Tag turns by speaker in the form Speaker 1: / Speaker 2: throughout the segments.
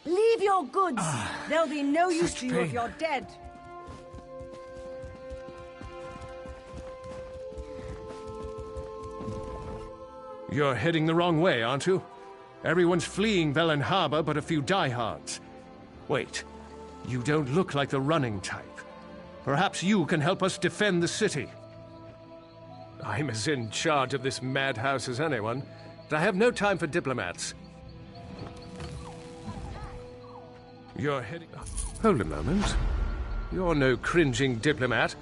Speaker 1: Leave your goods. There'll be no use to you if you're dead.
Speaker 2: You're heading the wrong way, aren't you? Everyone's fleeing Velen Harbor but a few diehards. Wait, you don't look like the running type. Perhaps you can help us defend the city. I'm as in charge of this madhouse as anyone, but I have no time for diplomats. You're heading... Hold a moment. You're no cringing diplomat.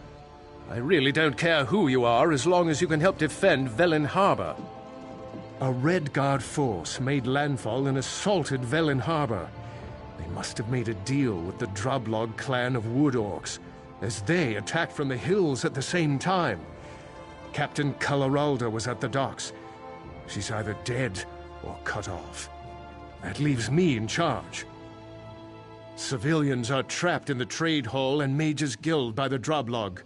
Speaker 2: I really don't care who you are as long as you can help defend Velen Harbor. A Red Guard force made landfall and assaulted Velen Harbor. They must have made a deal with the Drublog clan of Wood Orcs, as they attacked from the hills at the same time. Captain Calaralda was at the docks. She's either dead or cut off. That leaves me in charge. Civilians are trapped in the Trade Hall and Mage's Guild by the Drublog.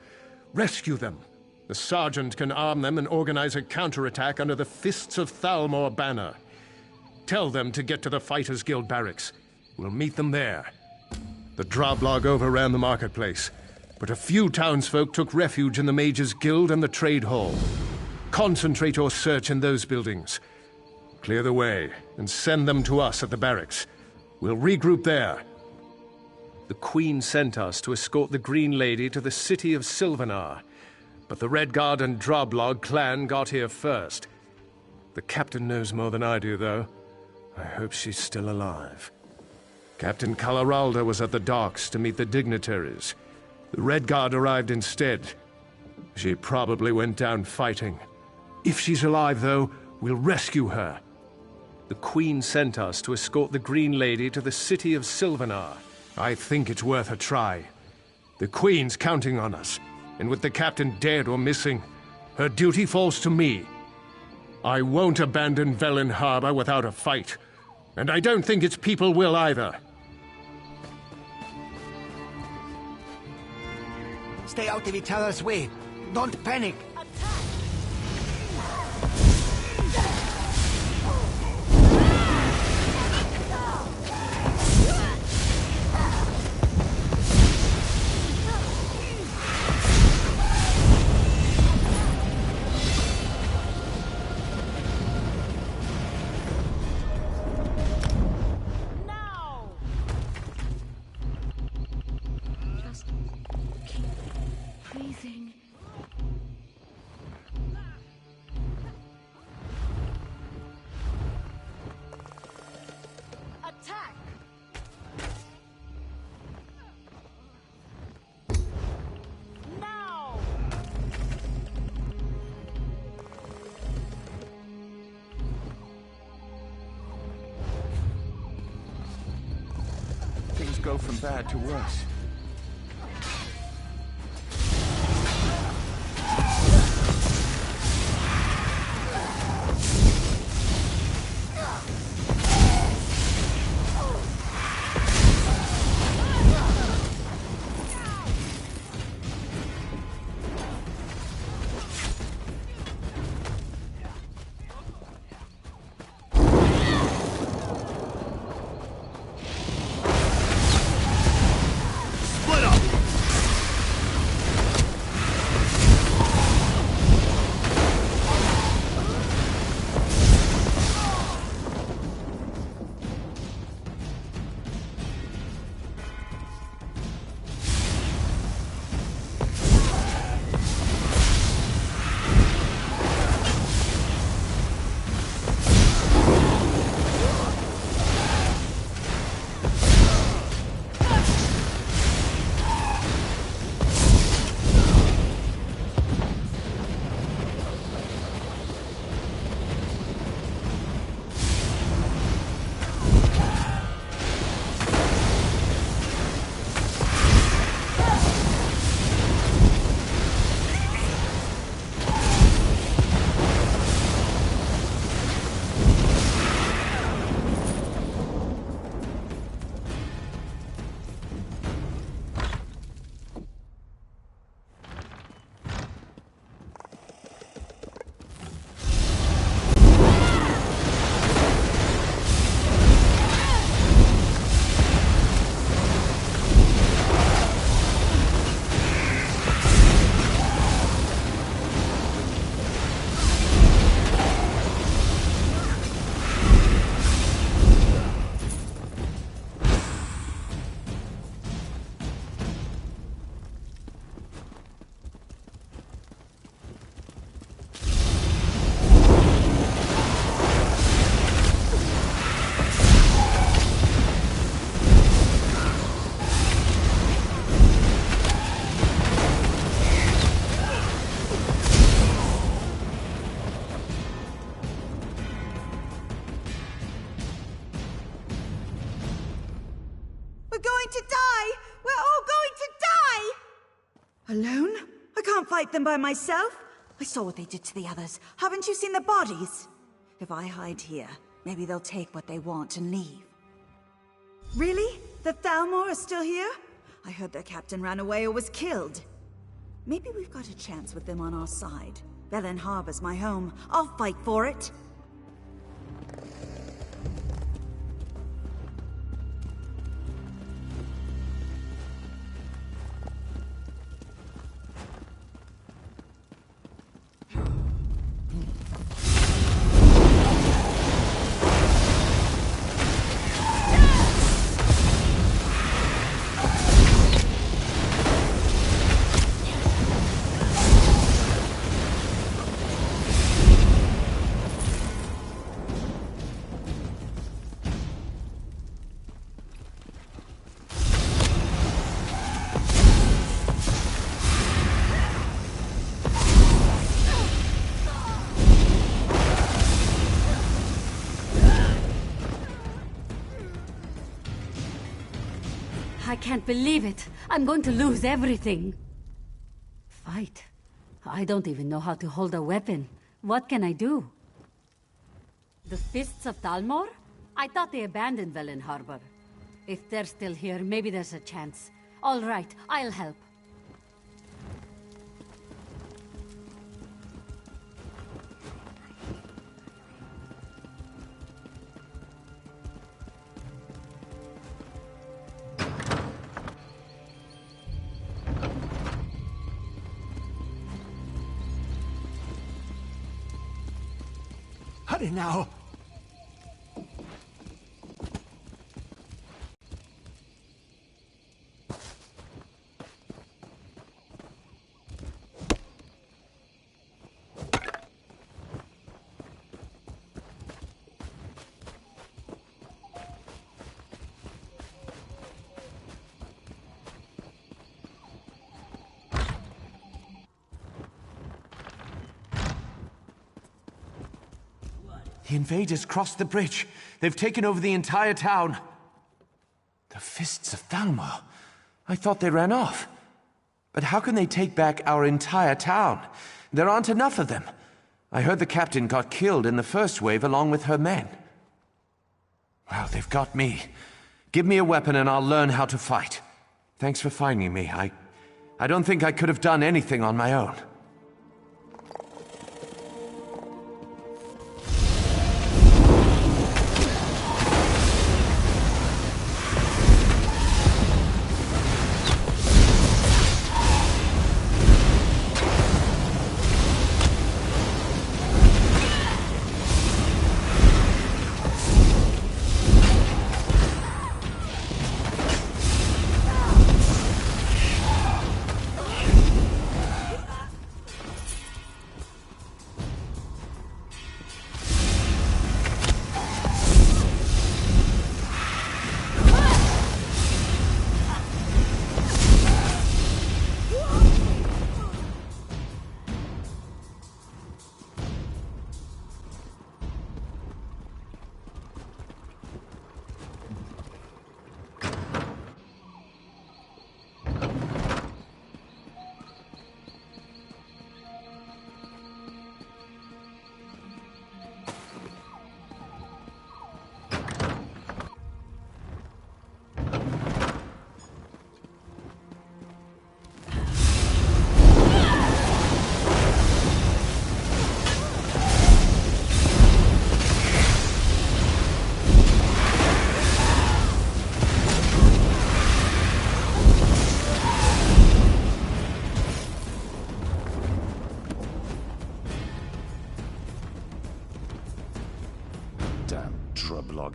Speaker 2: Rescue them. The sergeant can arm them and organize a counterattack under the Fists of Thalmor banner. Tell them to get to the Fighters Guild barracks. We'll meet them there. The Drublog overran the marketplace, but a few townsfolk took refuge in the Mage's Guild and the Trade Hall. Concentrate your search in those buildings. Clear the way and send them to us at the barracks. We'll regroup there. The Queen sent us to escort the Green Lady to the city of Sylvanar, but the Red Guard and Drublog clan got here first. The captain knows more than I do, though. I hope she's still alive. Captain Calaralda was at the docks to meet the dignitaries. The Red Guard arrived instead. She probably went down fighting. If she's alive, though, we'll rescue her. The Queen sent us to escort the Green Lady to the city of Sylvanar. I think it's worth a try. The Queen's counting on us, and with the captain dead or missing, her duty falls to me. I won't abandon Velen Harbor without a fight, and I don't think its people will either.
Speaker 3: Stay out of each other's way. Don't panic.
Speaker 4: things go from bad to worse.
Speaker 1: Alone? I can't fight them by myself. I saw what they did to the others. Haven't you seen the bodies? If I hide here, maybe they'll take what they want and leave. Really? The Thalmor are still here? I heard their captain ran away or was killed. Maybe we've got a chance with them on our side. Belen Harbor's my home. I'll fight for it.
Speaker 5: I can't believe it. I'm going to lose everything. Fight? I don't even know how to hold a weapon. What can I do? The Fists of Thalmor? I thought they abandoned Belen Harbor. If they're still here, maybe there's a chance. All right, I'll help.
Speaker 3: Hurry now! The invaders crossed the bridge. They've taken over the entire town. The
Speaker 6: Fists of Thalmor. I thought they ran off. But how can they take back our entire town? There aren't enough of them. I heard the captain got killed in the first wave along with her men. Well, they've got me. Give me a weapon and I'll learn how to fight. Thanks for finding me. I don't think I could have done anything on my own.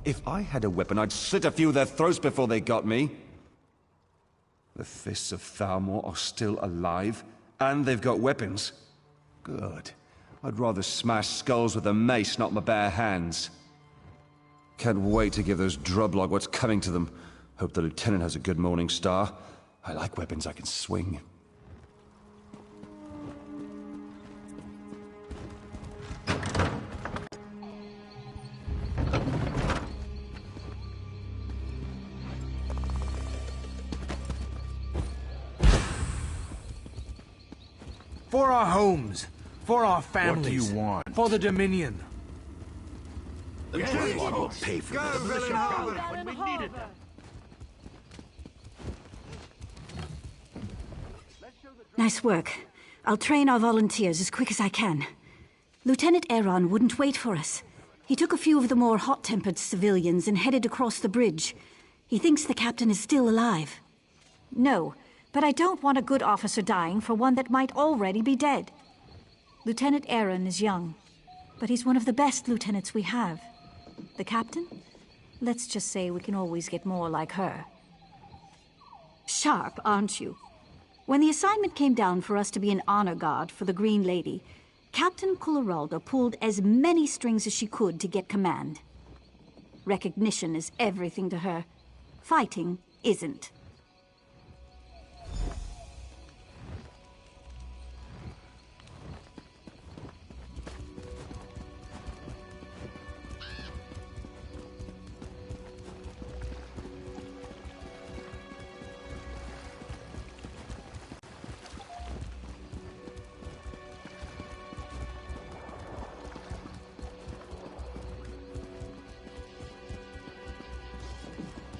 Speaker 7: If I had a weapon, I'd slit a few of their throats before they got me. The Fists of Thalmor are still alive, and they've got weapons. Good. I'd rather smash skulls with a mace, not my bare hands. Can't wait to give those Drublog what's coming to them. Hope the Lieutenant has a good morning star. I like weapons I can swing.
Speaker 3: For our homes, for our families.
Speaker 4: What do you want?
Speaker 3: For the Dominion.
Speaker 7: The Drublog will pay for this.
Speaker 3: When we needed them.
Speaker 8: Nice work. I'll train our volunteers as quick as I can. Lieutenant Aaron wouldn't wait for us. He took a few of the more hot-tempered civilians and headed across the bridge. He thinks the captain is still alive.
Speaker 9: No, but I don't want a good officer dying for one that might already be dead. Lieutenant Aaron is young, but he's one of the best lieutenants we have. The captain? Let's just say we can always get more like her.
Speaker 8: Sharp, aren't you? When the assignment came down for us to be an honor guard for the Green Lady, Captain Coloraldo pulled as many strings as she could to get command. Recognition is everything to her. Fighting isn't.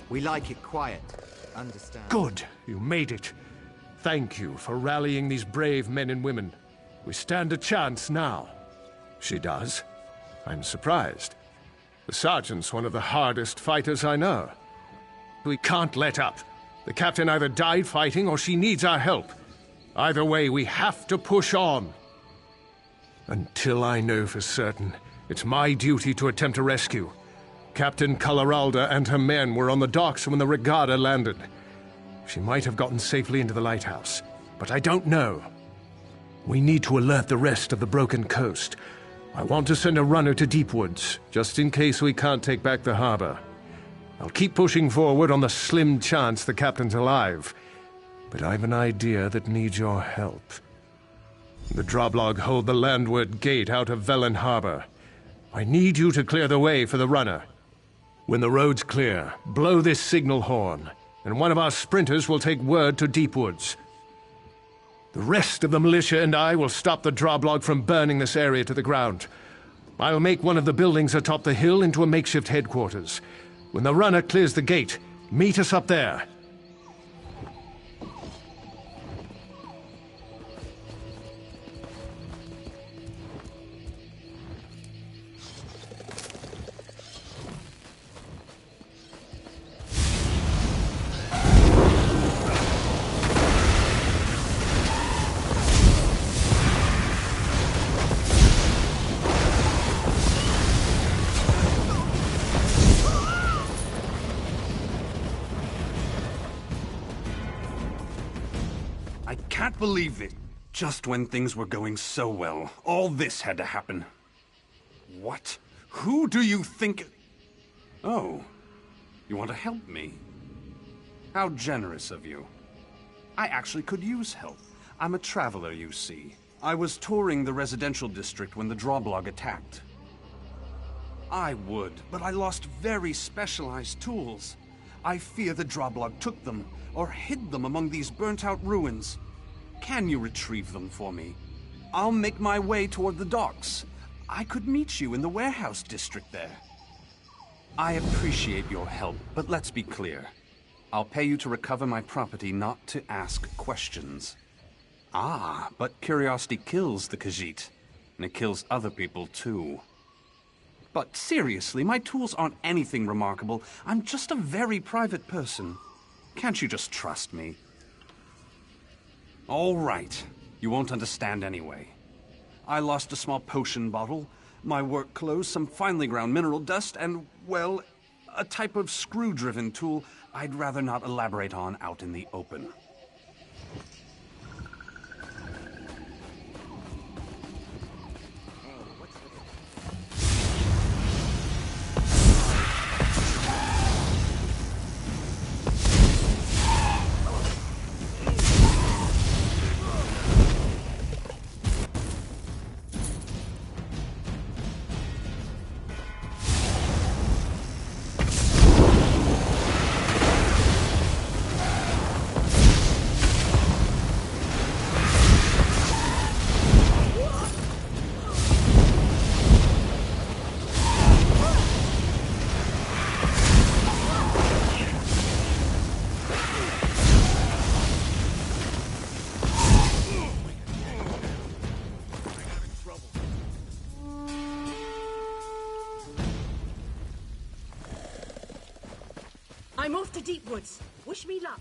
Speaker 10: We like it quiet. Understand?
Speaker 2: Good. You made it. Thank you for rallying these brave men and women. We stand a chance now. She does. I'm surprised. The sergeant's one of the hardest fighters I know. We can't let up. The captain either died fighting or she needs our help. Either way, we have to push on. Until I know for certain, it's my duty to attempt a rescue. Captain Coloraldo and her men were on the docks when the Regatta landed. She might have gotten safely into the lighthouse, but I don't know. We need to alert the rest of the broken coast. I want to send a runner to Deepwoods, just in case we can't take back the harbor. I'll keep pushing forward on the slim chance the captain's alive, but I've an idea that needs your help. The Droblog hold the landward gate out of Velen Harbor. I need you to clear the way for the runner. When the road's clear, blow this signal horn. and one of our sprinters will take word to Deepwoods. The rest of the militia and I will stop the droblog from burning this area to the ground. I'll make one of the buildings atop the hill into a makeshift headquarters. When the runner clears the gate, meet us up there.
Speaker 11: I can't believe it. Just when things were going so well, all this had to happen. What? Who do you think... Oh, you want to help me? How generous of you. I actually could use help. I'm a traveler, you see. I was touring the residential district when the droblog attacked. I would, but I lost very specialized tools. I fear the droblog took them, or hid them among these burnt-out ruins. Can you retrieve them for me? I'll make my way toward the docks. I could meet you in the warehouse district there. I appreciate your help, but let's be clear. I'll pay you to recover my property, not to ask questions. Ah, but curiosity kills the Khajiit, and it kills other people too. But seriously, my tools aren't anything remarkable. I'm just a very private person. Can't you just trust me? All right. You won't understand anyway. I lost a small potion bottle, my work clothes, some finely ground mineral dust, and, well, a type of screw-driven tool I'd rather not elaborate on out in the open.
Speaker 12: I'm off to Deepwoods. Wish me luck.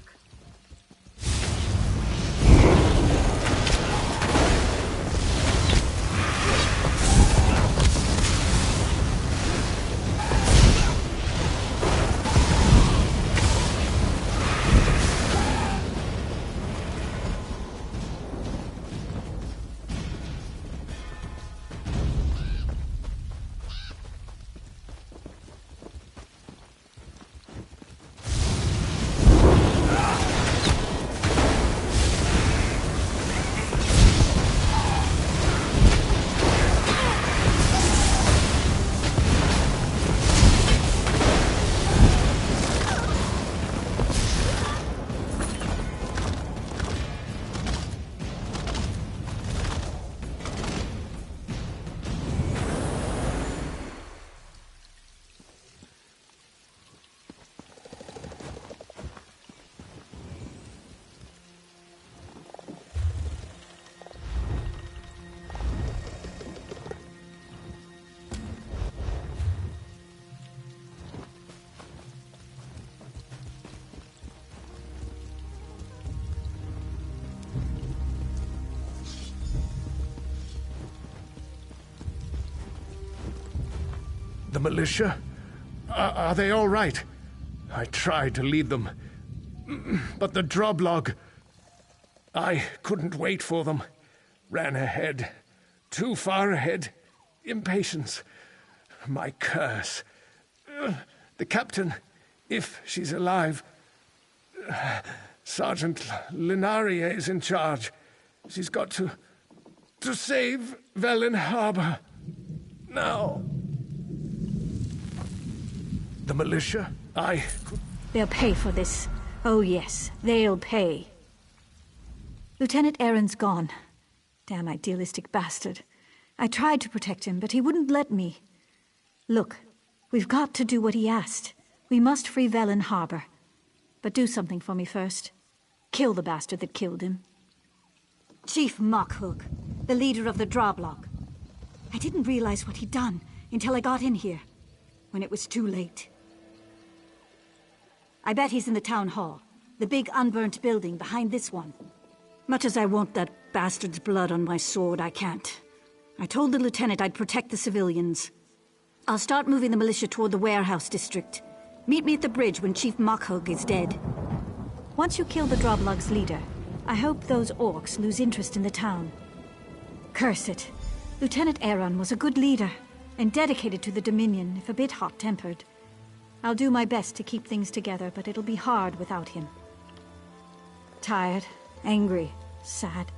Speaker 2: The militia? Are they all right? I tried to lead them, but the droblog... I couldn't wait for them. Ran ahead. Too far ahead. Impatience. My curse. The captain, if she's alive... Sergeant Linaria is in charge. She's got to save Velen Harbor. Now... The militia?
Speaker 9: They'll pay for this. Oh yes, they'll pay. Lieutenant Aaron's gone. Damn idealistic bastard. I tried to protect him, but he wouldn't let me. Look, we've got to do what he asked. We must free Velen Harbor. But do something for me first. Kill the bastard that killed him.
Speaker 8: Chief Mockhook, the leader of the Droblog. I didn't realize what he'd done until I got in here, when it was too late. I bet he's in the town hall, the big unburnt building behind this one. Much as I want that bastard's blood on my sword, I can't. I told the lieutenant I'd protect the civilians. I'll start moving the militia toward the warehouse district. Meet me at the bridge when Chief Mockhook is dead.
Speaker 9: Once you kill the Droblog's leader, I hope those orcs lose interest in the town. Curse it. Lieutenant Aaron was a good leader, and dedicated to the Dominion, if a bit hot-tempered. I'll do my best to keep things together, but it'll be hard without him. Tired, angry, sad.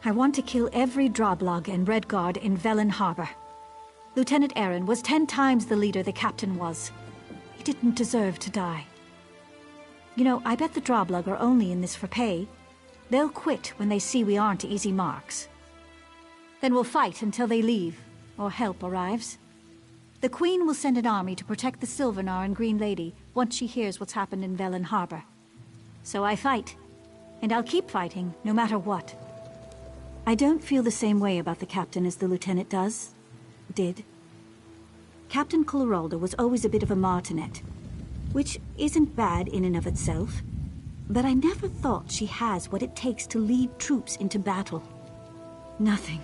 Speaker 9: I want to kill every Droblog and Redguard in Velen Harbor. Lieutenant Aaron was 10 times the leader the captain was. He didn't deserve to die. You know, I bet the Droblog are only in this for pay. They'll quit when they see we aren't easy marks. Then we'll fight until they leave, or help arrives. The Queen will send an army to protect the Sylvanar and Green Lady once she hears what's happened in Velen Harbor. So I fight, and I'll keep fighting, no matter what. I don't feel the same way about the captain as the lieutenant did. Captain Coloraldo was always a bit of a martinet, which isn't bad in and of itself, but I never thought she has what it takes to lead troops into battle. Nothing.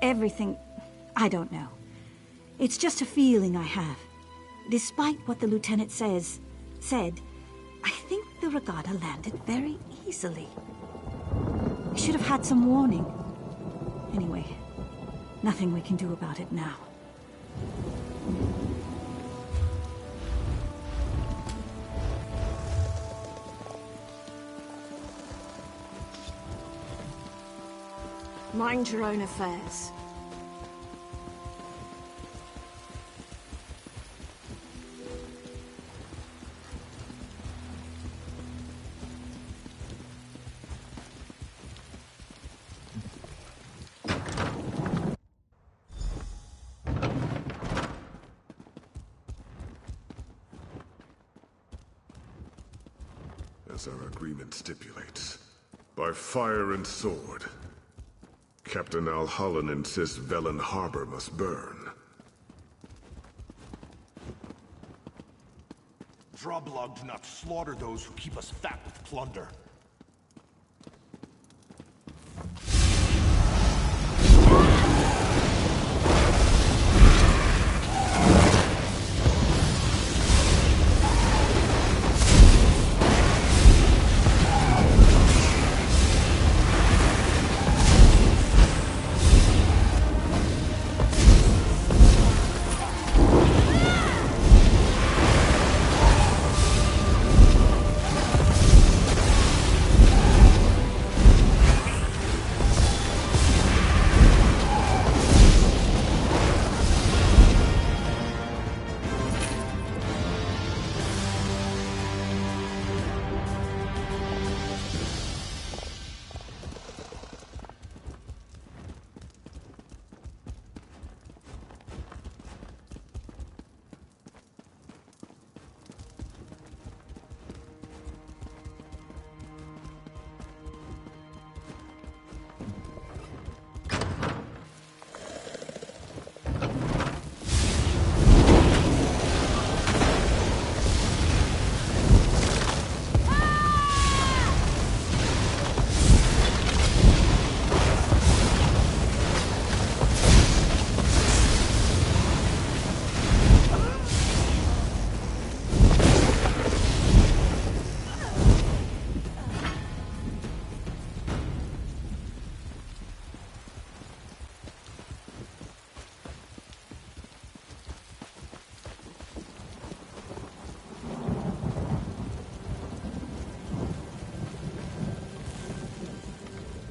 Speaker 9: Everything. I don't know. It's just a feeling I have. Despite what the lieutenant said, I think the regatta landed very easily. I should have had some warning. Anyway, nothing we can do about it now.
Speaker 12: Mind your own affairs.
Speaker 13: As our agreement stipulates, by fire and sword. Captain Alhallen insists Velen Harbor must burn.
Speaker 14: Droblog do not slaughter those who keep us fat with plunder.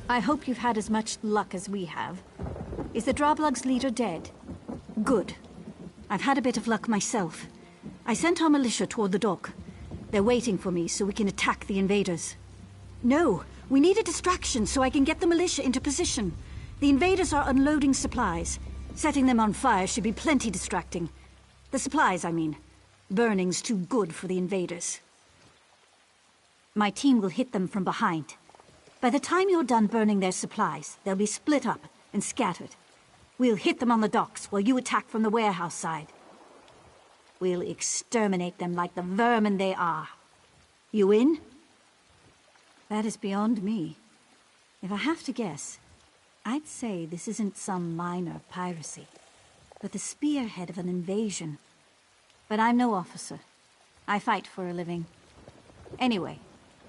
Speaker 9: I hope you've had as much luck as we have. Is the Droblog's leader dead? Good. I've had a bit of luck myself. I sent our militia toward the dock.
Speaker 8: They're waiting for me so we can attack the invaders. No, we need a distraction so I can get the militia into position. The invaders are unloading supplies. Setting them on fire should be plenty distracting. The supplies, I mean. Burning's too good for the invaders. My team will hit them from behind. By the time you're done burning their supplies, they'll be split up and scattered. We'll hit them on the docks while you attack from the warehouse side. We'll exterminate them like the vermin they are. You in?
Speaker 9: That is beyond me. If I have to guess, I'd say this isn't some minor piracy, but the spearhead of an invasion. But I'm no officer. I fight for a living. Anyway,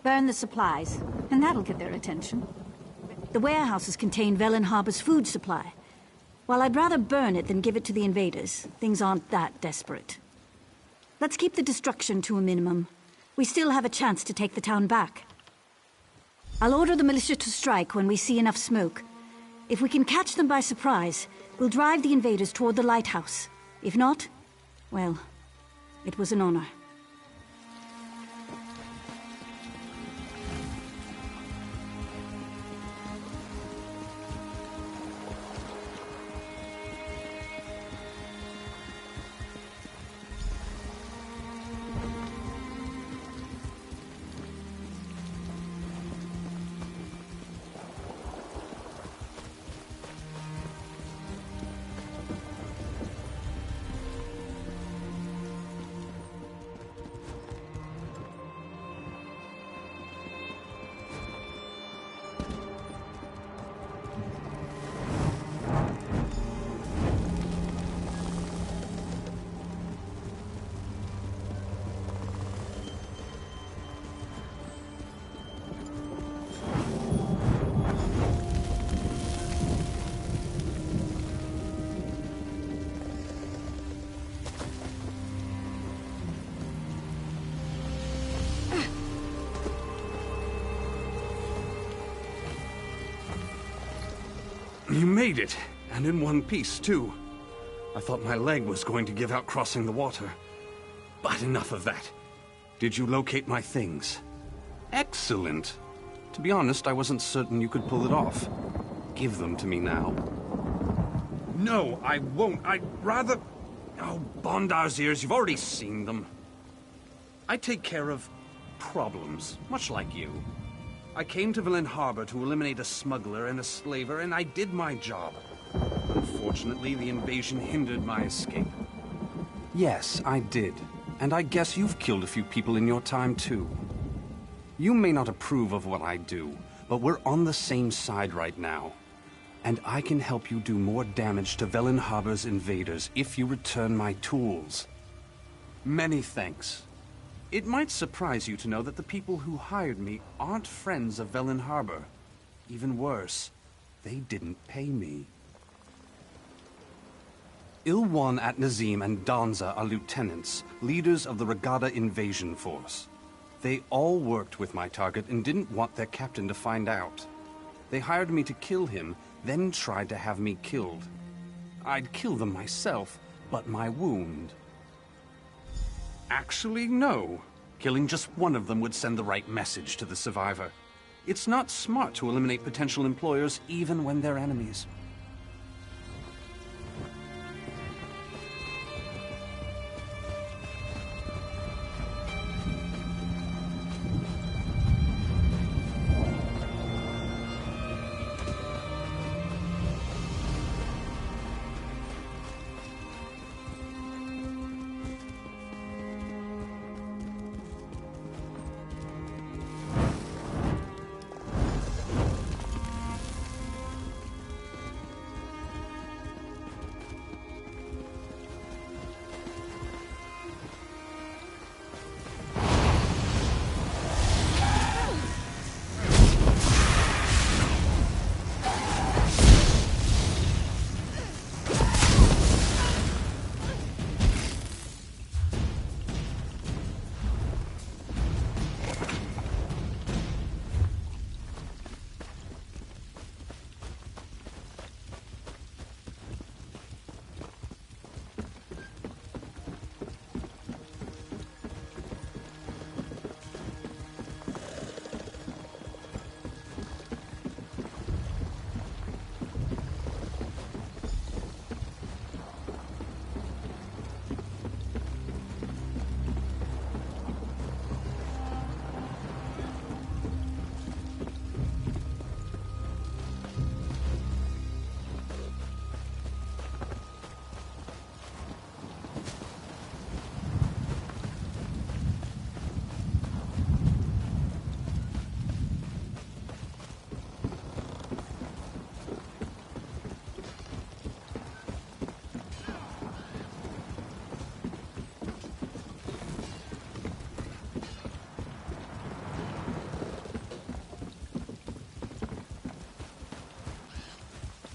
Speaker 9: burn the supplies, and that'll get their attention.
Speaker 8: The warehouses contain Velen Harbor's food supply. While I'd rather burn it than give it to the invaders, things aren't that desperate. Let's keep the destruction to a minimum. We still have a chance to take the town back. I'll order the militia to strike when we see enough smoke. If we can catch them by surprise, we'll drive the invaders toward the lighthouse. If not, well, it was an honor.
Speaker 11: You made it, and in one piece, too. I thought my leg was going to give out crossing the water. But enough of that. Did you locate my things? Excellent. To be honest, I wasn't certain you could pull it off. Give them to me now. No, I won't. I'd rather... Oh, Bondar's ears, you've already seen them. I take care of problems, much like you. I came to Velen Harbor to eliminate a smuggler and a slaver, and I did my job. Unfortunately, the invasion hindered my escape. Yes, I did. And I guess you've killed a few people in your time, too. You may not approve of what I do, but we're on the same side right now. And I can help you do more damage to Velen Harbor's invaders if you return my tools. Many thanks. It might surprise you to know that the people who hired me aren't friends of Velen Harbor. Even worse, they didn't pay me. Ilwan at Nazim and Danza are lieutenants, leaders of the Regatta Invasion Force. They all worked with my target and didn't want their captain to find out. They hired me to kill him, then tried to have me killed. I'd kill them myself, but my wound... Actually, no. Killing just one of them would send the right message to the survivor. It's not smart to eliminate potential employers even when they're enemies.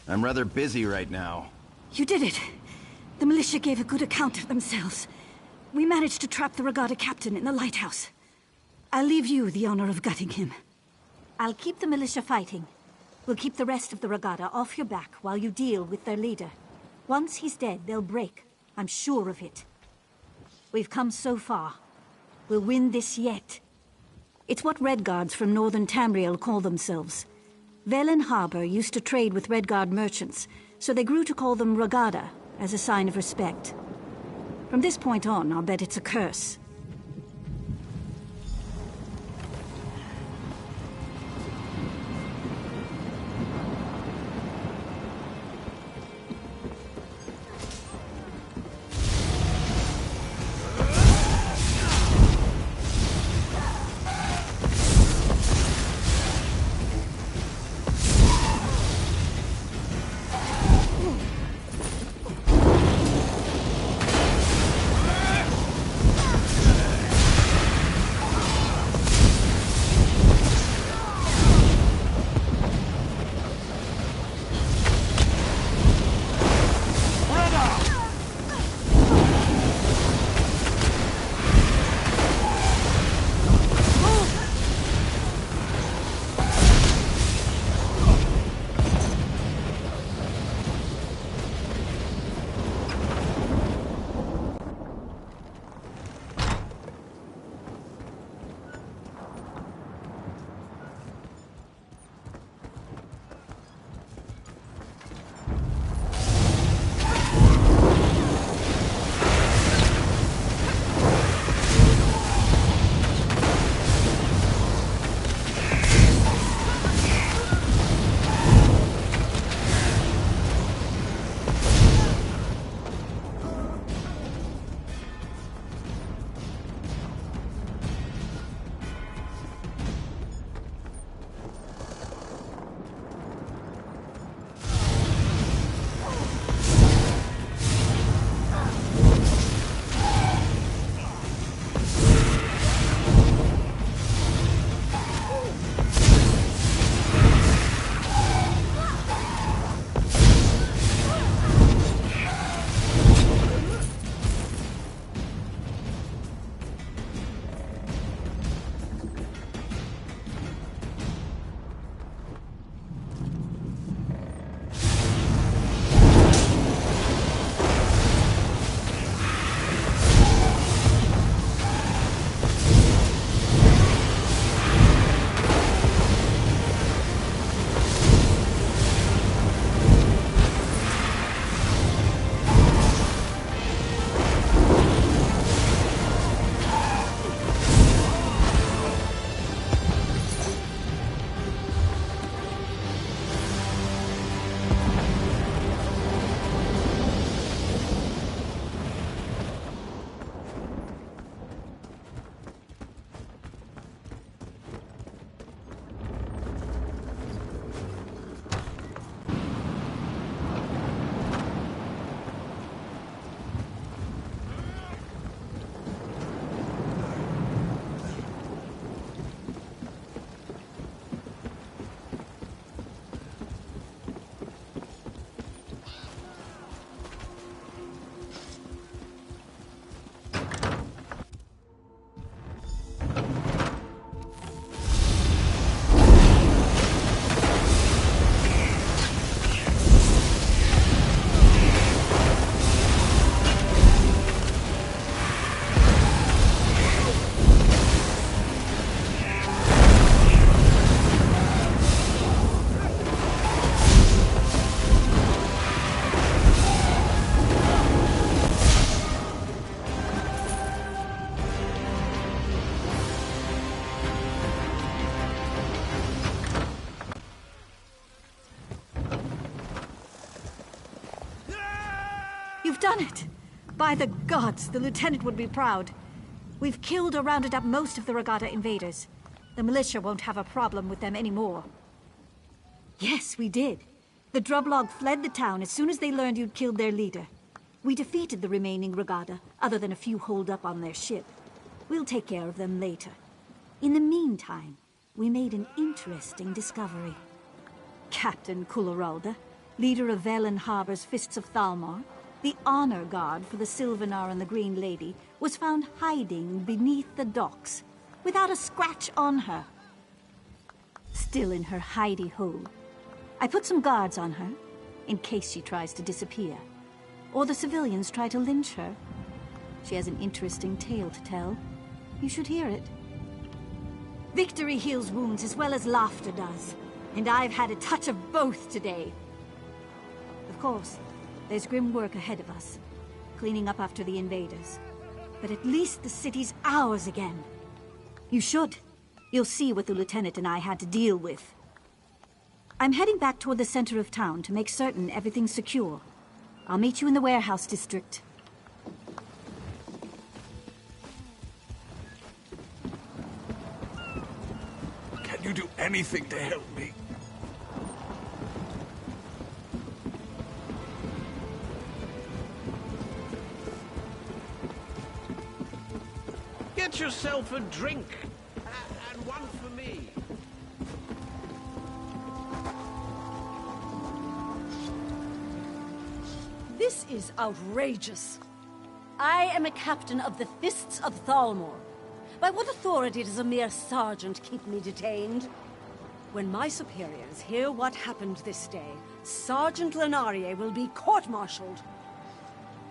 Speaker 10: I'm rather busy right now.
Speaker 9: You did it. The militia gave a good account of themselves. We managed to trap the Regatta captain in the lighthouse. I'll leave you the honor of gutting him. I'll keep the militia fighting. We'll keep the rest of the Regatta off your back while you deal with their leader. Once he's dead, they'll break. I'm sure of it. We've come so far. We'll win this yet. It's what Redguards from northern Tamriel call themselves. Velen Harbor used to trade with Redguard merchants, so they grew to call them Regatta, as a sign of respect. From this point on, I'll bet it's a curse. You've done it! By the gods, the lieutenant would be proud. We've killed or rounded up most of the Regatta invaders. The militia won't have a problem with them anymore. Yes, we did. The Drublog fled the town as soon as they learned you'd killed their leader. We defeated the remaining Regatta, other than a few holed up on their ship. We'll take care of them later. In the meantime, we made an interesting discovery. Captain Kulleralda,
Speaker 8: leader of Velen Harbor's Fists of Thalmor, the honor guard for the Sylvanar and the Green Lady, was found hiding beneath the docks, without a scratch on her. Still in her hidey hole. I put some guards on her, in case she tries to disappear. Or the civilians try to lynch her. She has an interesting tale to tell. You should hear it. Victory heals wounds as well as laughter does. And I've had a touch of both today. Of course, there's grim work ahead of us. Cleaning up after the invaders. But at least the city's ours again. You should. You'll see what the lieutenant and I had to deal with. I'm heading back toward the center of town to make certain everything's secure. I'll meet you in the warehouse district.
Speaker 14: Can you do anything to help me?
Speaker 15: Get yourself a drink. And one for me.
Speaker 12: This is outrageous. I am a captain of the Fists of Thalmor. By what authority does a mere sergeant keep me detained? When my superiors hear what happened this day, Sergeant Lenarie will be court-martialed.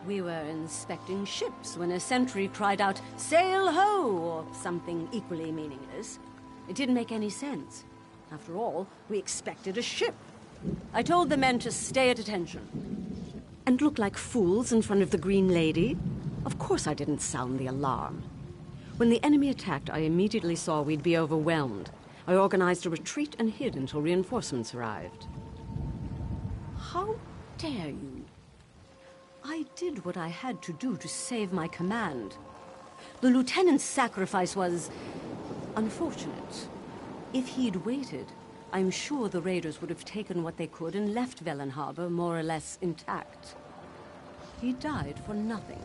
Speaker 12: We were inspecting ships when a sentry cried out, "Sail ho!" or something equally meaningless. It didn't make any sense. After all, we expected a ship. I told the men to stay at attention. And look like fools in front of the Green Lady? Of course I didn't sound the alarm. When the enemy attacked, I immediately saw we'd be overwhelmed. I organized a retreat and hid until reinforcements arrived. How dare you? I did what I had to do to save my command. The lieutenant's sacrifice was unfortunate. If he'd waited, I'm sure the raiders would have taken what they could and left Velen Harbor more or less intact. He died for nothing.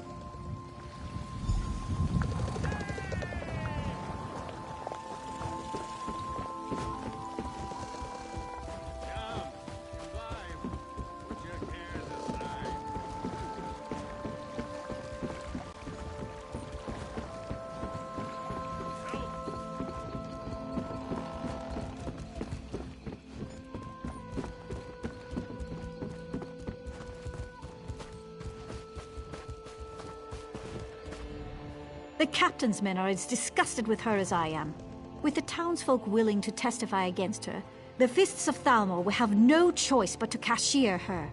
Speaker 9: The captain's men are as disgusted with her as I am. With the townsfolk willing to testify against her, the Fists of Thalmor will have no choice but to cashier her.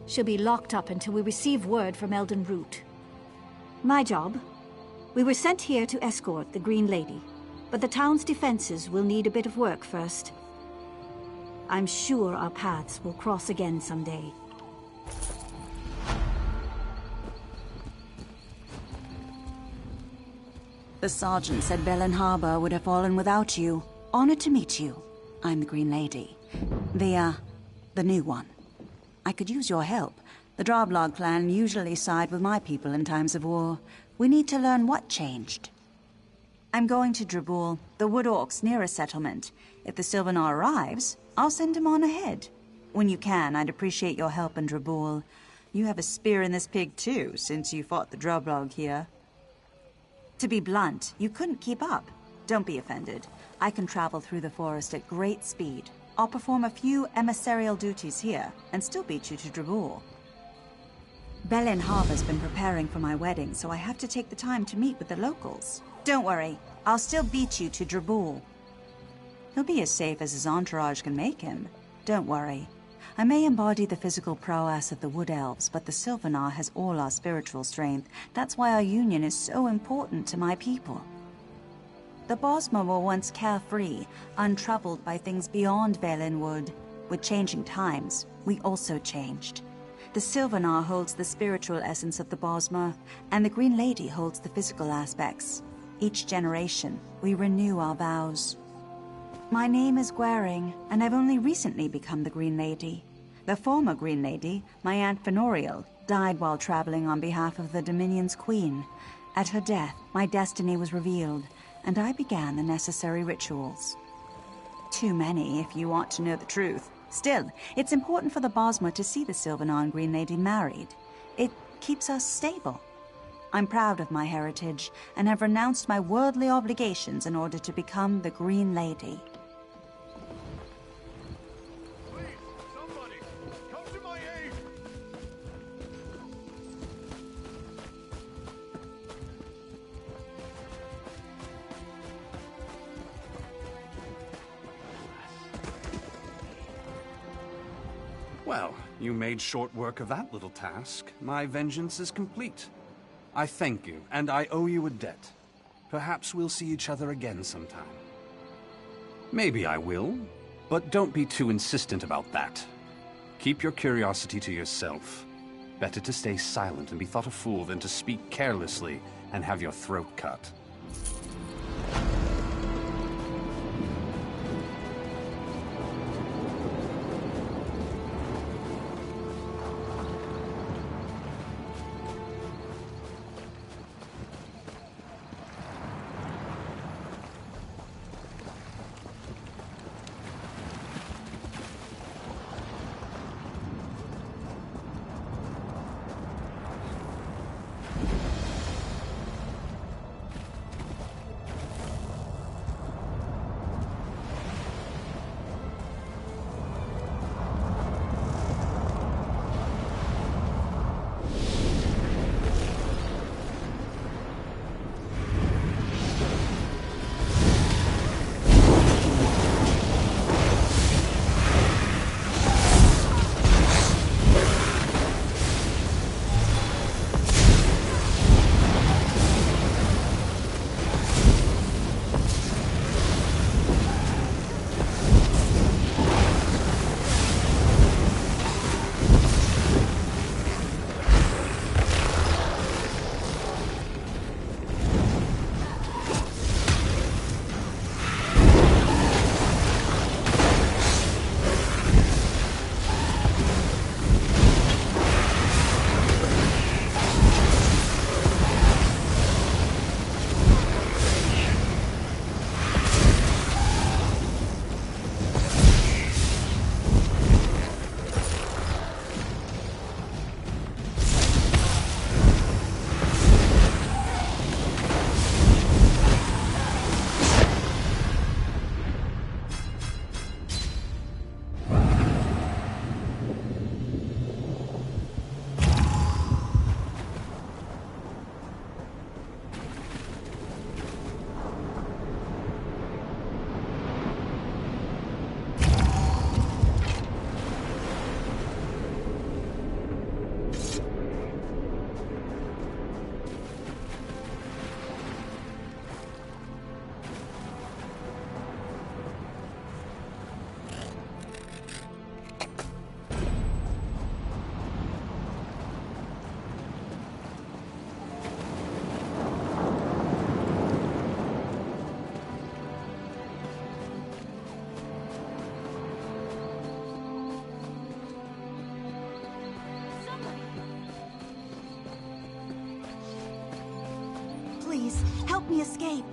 Speaker 9: She'll be locked up until we receive word from Elden Root. My job? We were sent here to escort the Green Lady, but the town's defenses will need a bit of work first. I'm sure our paths will cross again someday.
Speaker 1: The sergeant said Velen Harbor would have fallen without you. Honored to meet you. I'm the Green Lady. The new one. I could use your help. The Droblog clan usually side with my people in times of war. We need to learn what changed. I'm going to Drabul, the Wood Orcs' nearest settlement. If the Sylvanar arrives, I'll send him on ahead. When you can, I'd appreciate your help in Drabul. You have a spear in this pig too, since you fought the Droblog here. To be blunt, you couldn't keep up. Don't be offended. I can travel through the forest at great speed. I'll perform a few emissarial duties here, and still beat you to Drabul. Velen Harbor's been preparing for my wedding, so I have to take the time to meet with the locals. Don't worry, I'll still beat you to Drabul. He'll be as safe as his entourage can make him. Don't worry. I may embody the physical prowess of the Wood Elves, but the Sylvanar has all our spiritual strength. That's why our union is so important to my people. The Bosma were once carefree, untroubled by things beyond Velen Wood. With changing times, we also changed. The Sylvanar holds the spiritual essence of the Bosma, and the Green Lady holds the physical aspects. Each generation, we renew our vows. My name is Gwaring, and I've only recently become the Green Lady. The former Green Lady, my Aunt Fenoriel, died while traveling on behalf of the Dominion's Queen. At her death, my destiny was revealed, and I began the necessary rituals. Too many, if you want to know the truth. Still, it's important for the Bosmer to see the Sylvanar and Green Lady married. It keeps us stable. I'm proud of my heritage and have renounced my worldly obligations in order to become the Green Lady.
Speaker 11: Well, you made short work of that little task. My vengeance is complete. I thank you, and I owe you a debt. Perhaps we'll see each other again sometime. Maybe I will, but don't be too insistent about that. Keep your curiosity to yourself. Better to stay silent and be thought a fool than to speak carelessly and have your throat cut.
Speaker 1: Please, help me escape.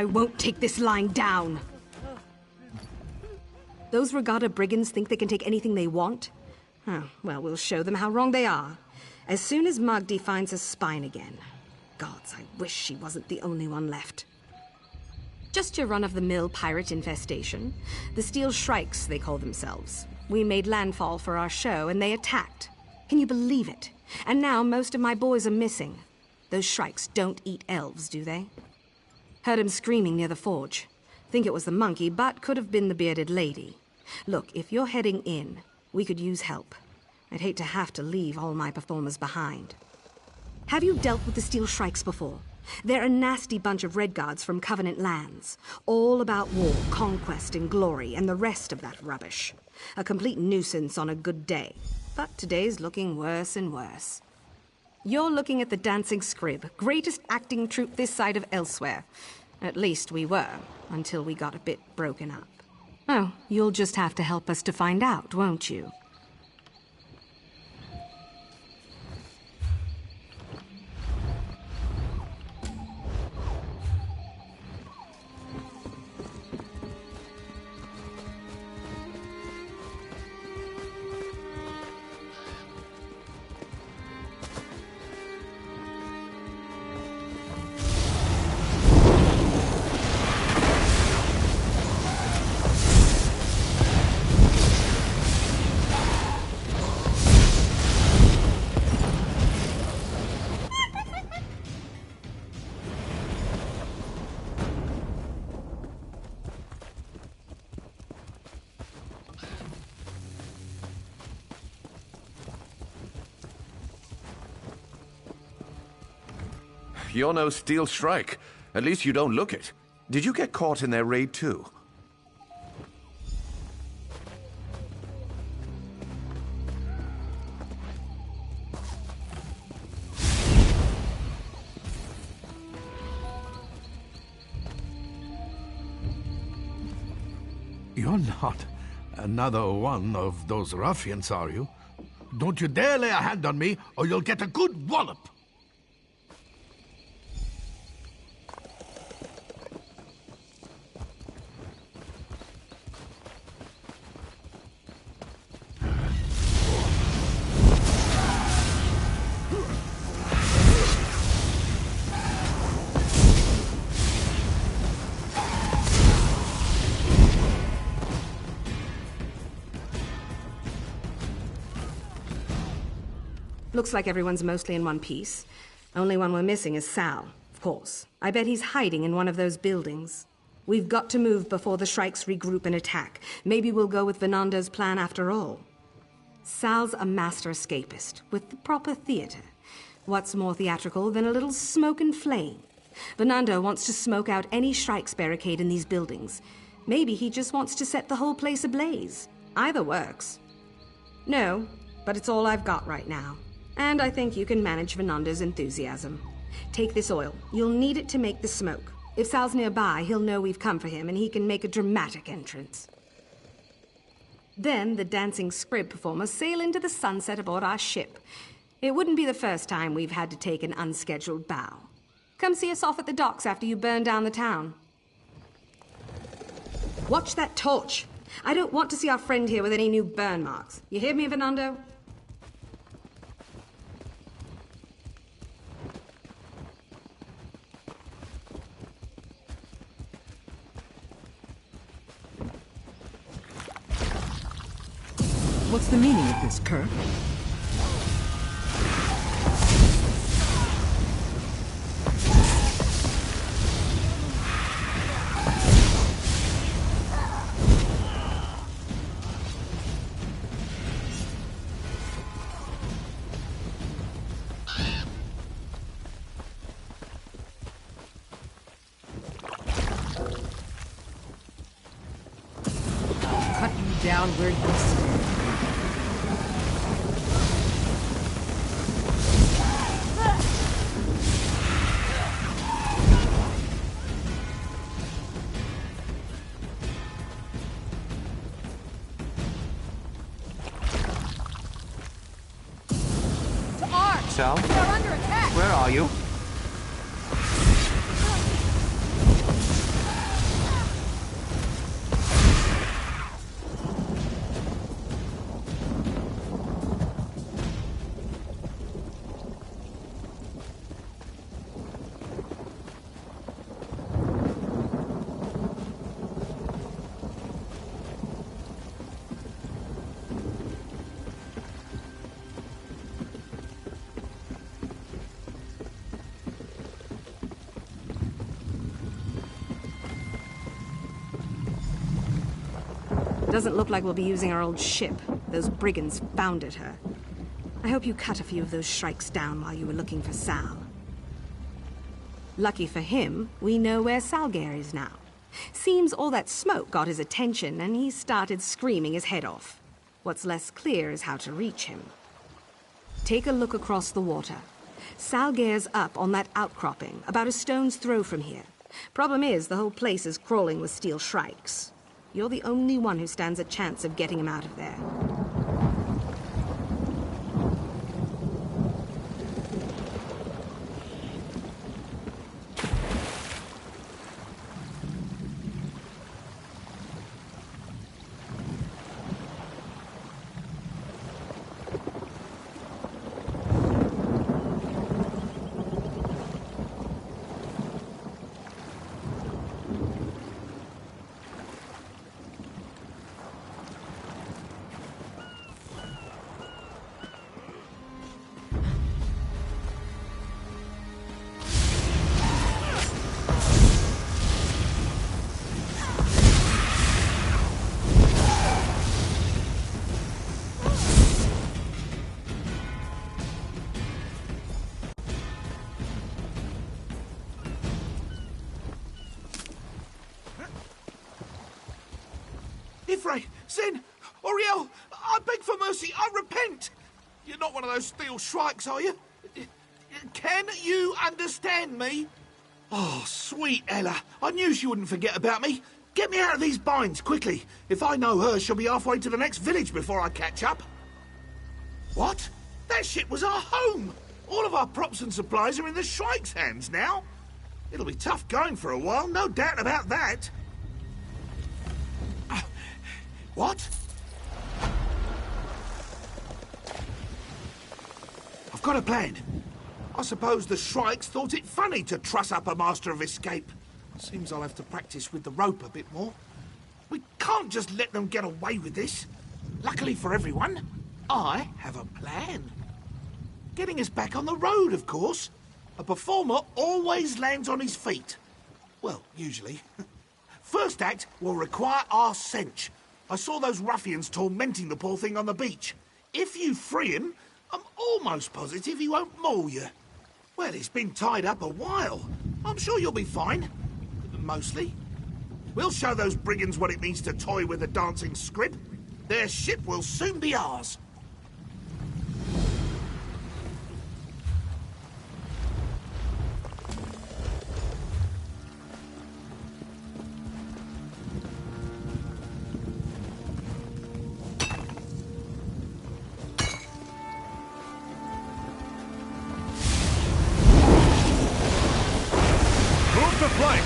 Speaker 16: I won't take this lying down. Those Regatta brigands think they can take anything they want? Oh, well, we'll show them how wrong they are. As soon as Magdi finds her spine again. Gods, I wish she wasn't the only one left. Just your run-of-the-mill pirate infestation. The Steel Shrikes, they call themselves. We made landfall for our show, and they attacked. Can you believe it? And now most of my boys are missing. Those Shrikes don't eat elves, do they? Heard him screaming near the forge. Think it was the monkey, but could have been the bearded lady. Look, if you're heading in, we could use help. I'd hate to have to leave all my performers behind. Have you dealt with the Steel Shrikes before? They're a nasty bunch of Red Guards from Covenant lands. All about war, conquest, and glory, and the rest of that rubbish. A complete nuisance on a good day. But today's looking worse and worse. You're looking at the Dancing Scrib, greatest acting troupe this side of Elsewhere. At least we were, until we got a bit broken up. Oh, you'll just have to help us to find out, won't you?
Speaker 6: You're no Steel Shrike. At least you don't look it. Did you get caught in their raid too?
Speaker 14: You're not another one of those ruffians, are you? Don't you dare lay a hand on me, or you'll get a good wallop!
Speaker 16: Looks like everyone's mostly in one piece. Only one we're missing is Sal, of course. I bet he's hiding in one of those buildings. We've got to move before the Shrikes regroup and attack. Maybe we'll go with Venando's plan after all. Sal's a master escapist, with the proper theater. What's more theatrical than a little smoke and flame? Venando wants to smoke out any Shrikes barricade in these buildings. Maybe he just wants to set the whole place ablaze. Either works. No, but it's all I've got right now. And I think you can manage Venando's enthusiasm. Take this oil. You'll need it to make the smoke. If Sal's nearby, he'll know we've come for him, and he can make a dramatic entrance. Then the Dancing Scrib performers sail into the sunset aboard our ship. It wouldn't be the first time we've had to take an unscheduled bow. Come see us off at the docks after you burn down the town. Watch that torch. I don't want to see our friend here with any new burn marks. You hear me, Venando?
Speaker 17: What's the meaning of this, Kirk? Cut you down where you stand.
Speaker 6: Sal?
Speaker 12: We are under attack!
Speaker 6: Where are you?
Speaker 16: Doesn't look like we'll be using our old ship. Those brigands founded her. I hope you cut a few of those shrikes down while you were looking for Sal. Lucky for him, we know where Salgare is now. Seems all that smoke got his attention, and he started screaming his head off. What's less clear is how to reach him. Take a look across the water. Salgare's up on that outcropping, about a stone's throw from here. Problem is, the whole place is crawling with steel shrikes. You're the only one who stands a chance of getting him out of there.
Speaker 14: Ifray, Zen, Oriel, I beg for mercy, I repent. You're not one of those steel shrikes, are you? Can you understand me? Oh, sweet Ella, I knew she wouldn't forget about me. Get me out of these binds, quickly. If I know her, she'll be halfway to the next village before I catch up. What? That ship was our home. All of our props and supplies are in the shrike's hands now. It'll be tough going for a while, no doubt about that. What? I've got a plan. I suppose the shrikes thought it funny to truss up a master of escape. Seems I'll have to practice with the rope a bit more. We can't just let them get away with this. Luckily for everyone, I have a plan. Getting us back on the road, of course. A performer always lands on his feet. Well, usually. First act will require our cinch. I saw those ruffians tormenting the poor thing on the beach. If you free him, I'm almost positive he won't maul you. Well, he's been tied up a while. I'm sure you'll be fine. Mostly. We'll show those brigands what it means to toy with a dancing scrib. Their ship will soon be ours.
Speaker 2: Move the flank!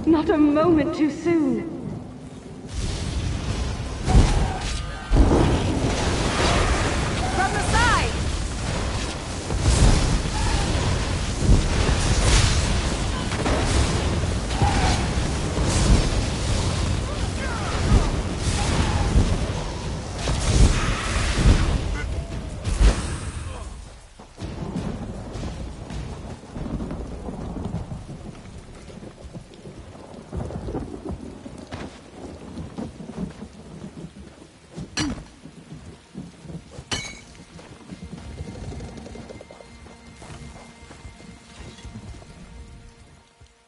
Speaker 16: Not a moment too soon.
Speaker 1: From the side!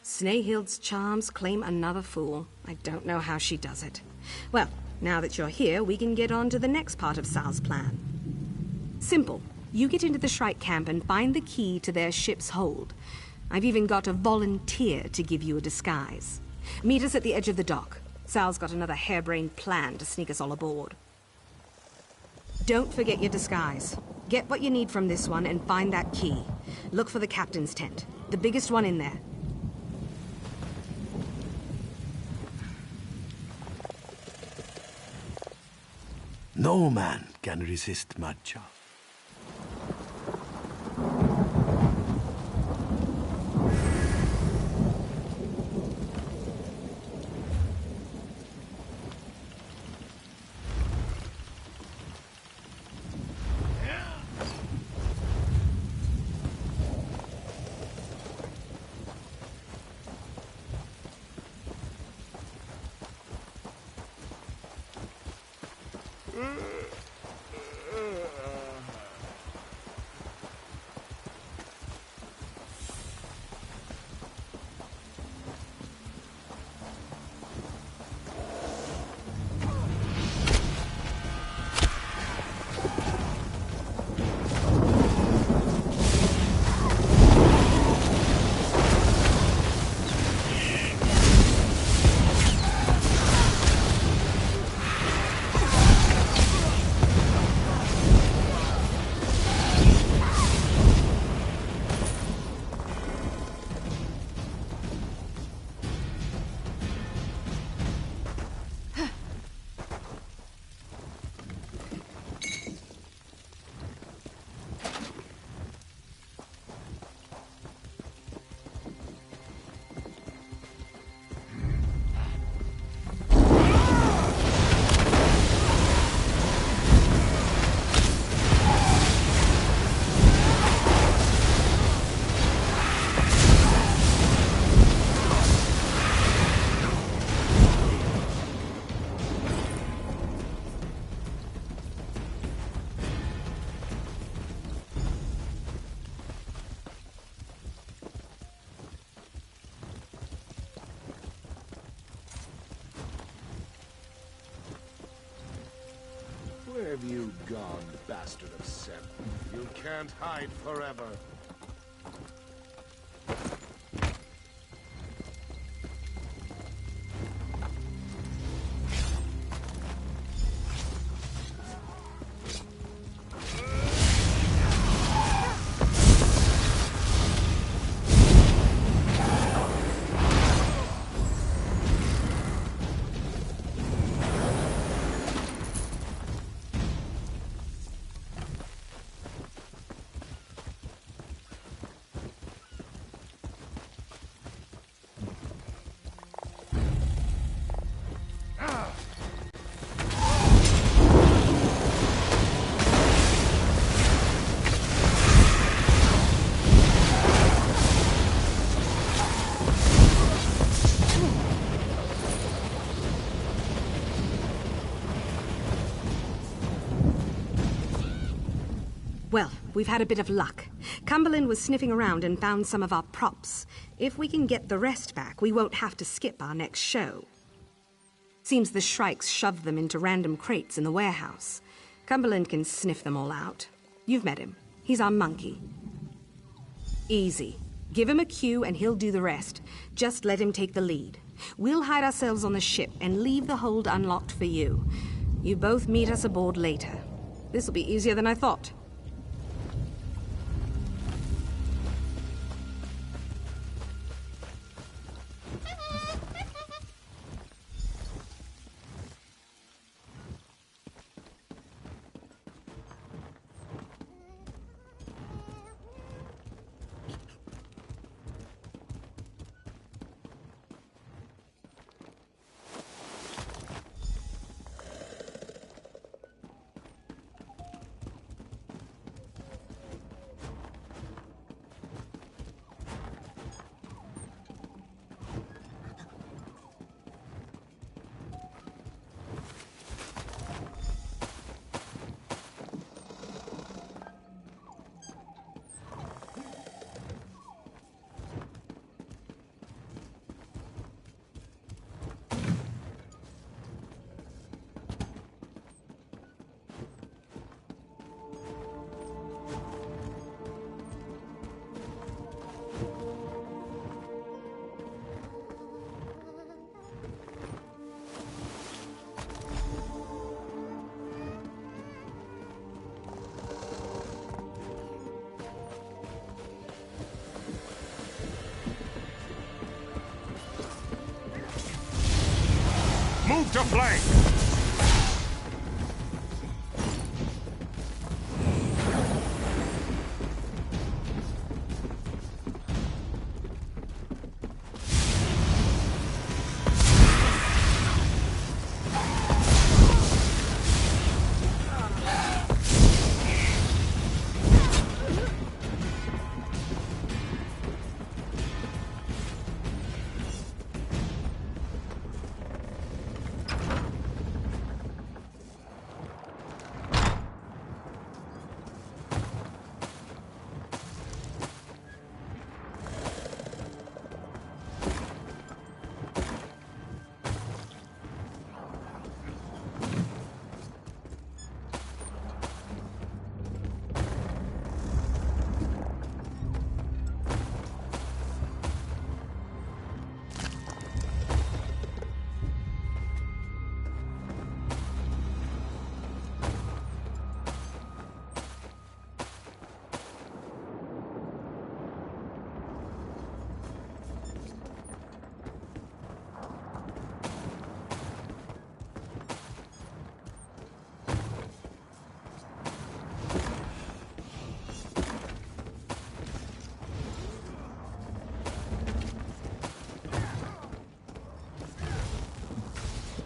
Speaker 16: Snehild's charms claim another fool. I don't know how she does it. Well, now that you're here, we can get on to the next part of Sal's plan. Simple. You get into the Shrike camp and find the key to their ship's hold. I've even got a volunteer to give you a disguise. Meet us at the edge of the dock. Sal's got another harebrained plan to sneak us all aboard. Don't forget your disguise. Get what you need from this one and find that key. Look for the captain's tent. The biggest one in there.
Speaker 18: No man can resist matcha.
Speaker 4: Where have you gone, bastard of Seth? You can't hide forever.
Speaker 16: Well, we've had a bit of luck. Cumberland was sniffing around and found some of our props. If we can get the rest back, we won't have to skip our next show. Seems the Shrikes shoved them into random crates in the warehouse. Cumberland can sniff them all out. You've met him. He's our monkey. Easy. Give him a cue and he'll do the rest. Just let him take the lead. We'll hide ourselves on the ship and leave the hold unlocked for you. You both meet us aboard later. This'll be easier than I thought.
Speaker 11: to flank!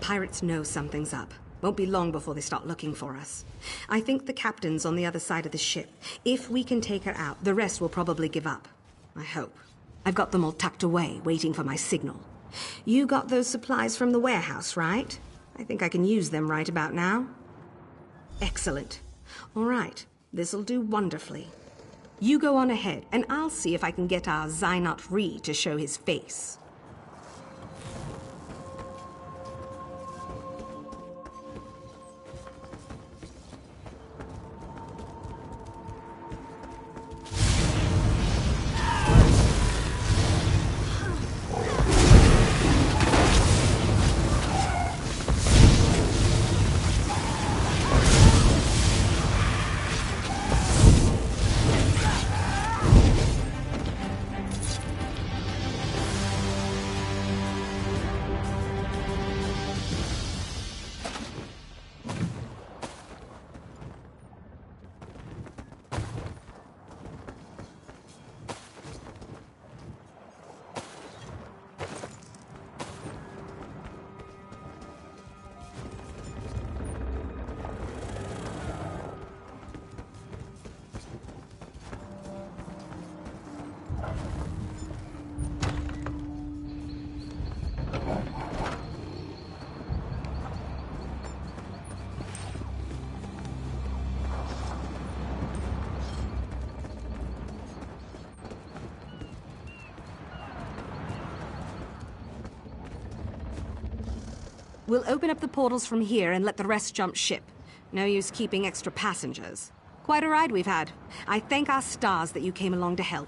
Speaker 16: Pirates know something's up. Won't be long before they start looking for us. I think the captain's on the other side of the ship. If we can take her out, the rest will probably give up. I hope. I've got them all tucked away, waiting for my signal. You got those supplies from the warehouse, right? I think I can use them right about now. Excellent. All right, this'll do wonderfully. You go on ahead, and I'll see if I can get our Zynot Ree to show his face. We'll open up the portals from here and let the rest jump ship. No use keeping extra passengers. Quite a ride we've had. I thank our stars that you came along to help.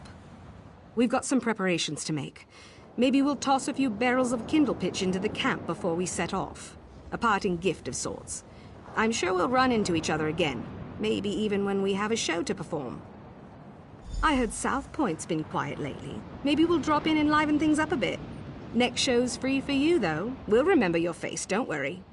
Speaker 16: We've got some preparations to make. Maybe we'll toss a few barrels of kindle pitch into the camp before we set off. A parting gift of sorts. I'm sure we'll run into each other again. Maybe even when we have a show to perform. I heard South Point's been quiet lately. Maybe we'll drop in and liven things up a bit. Next show's free for you, though. We'll remember your face, don't worry.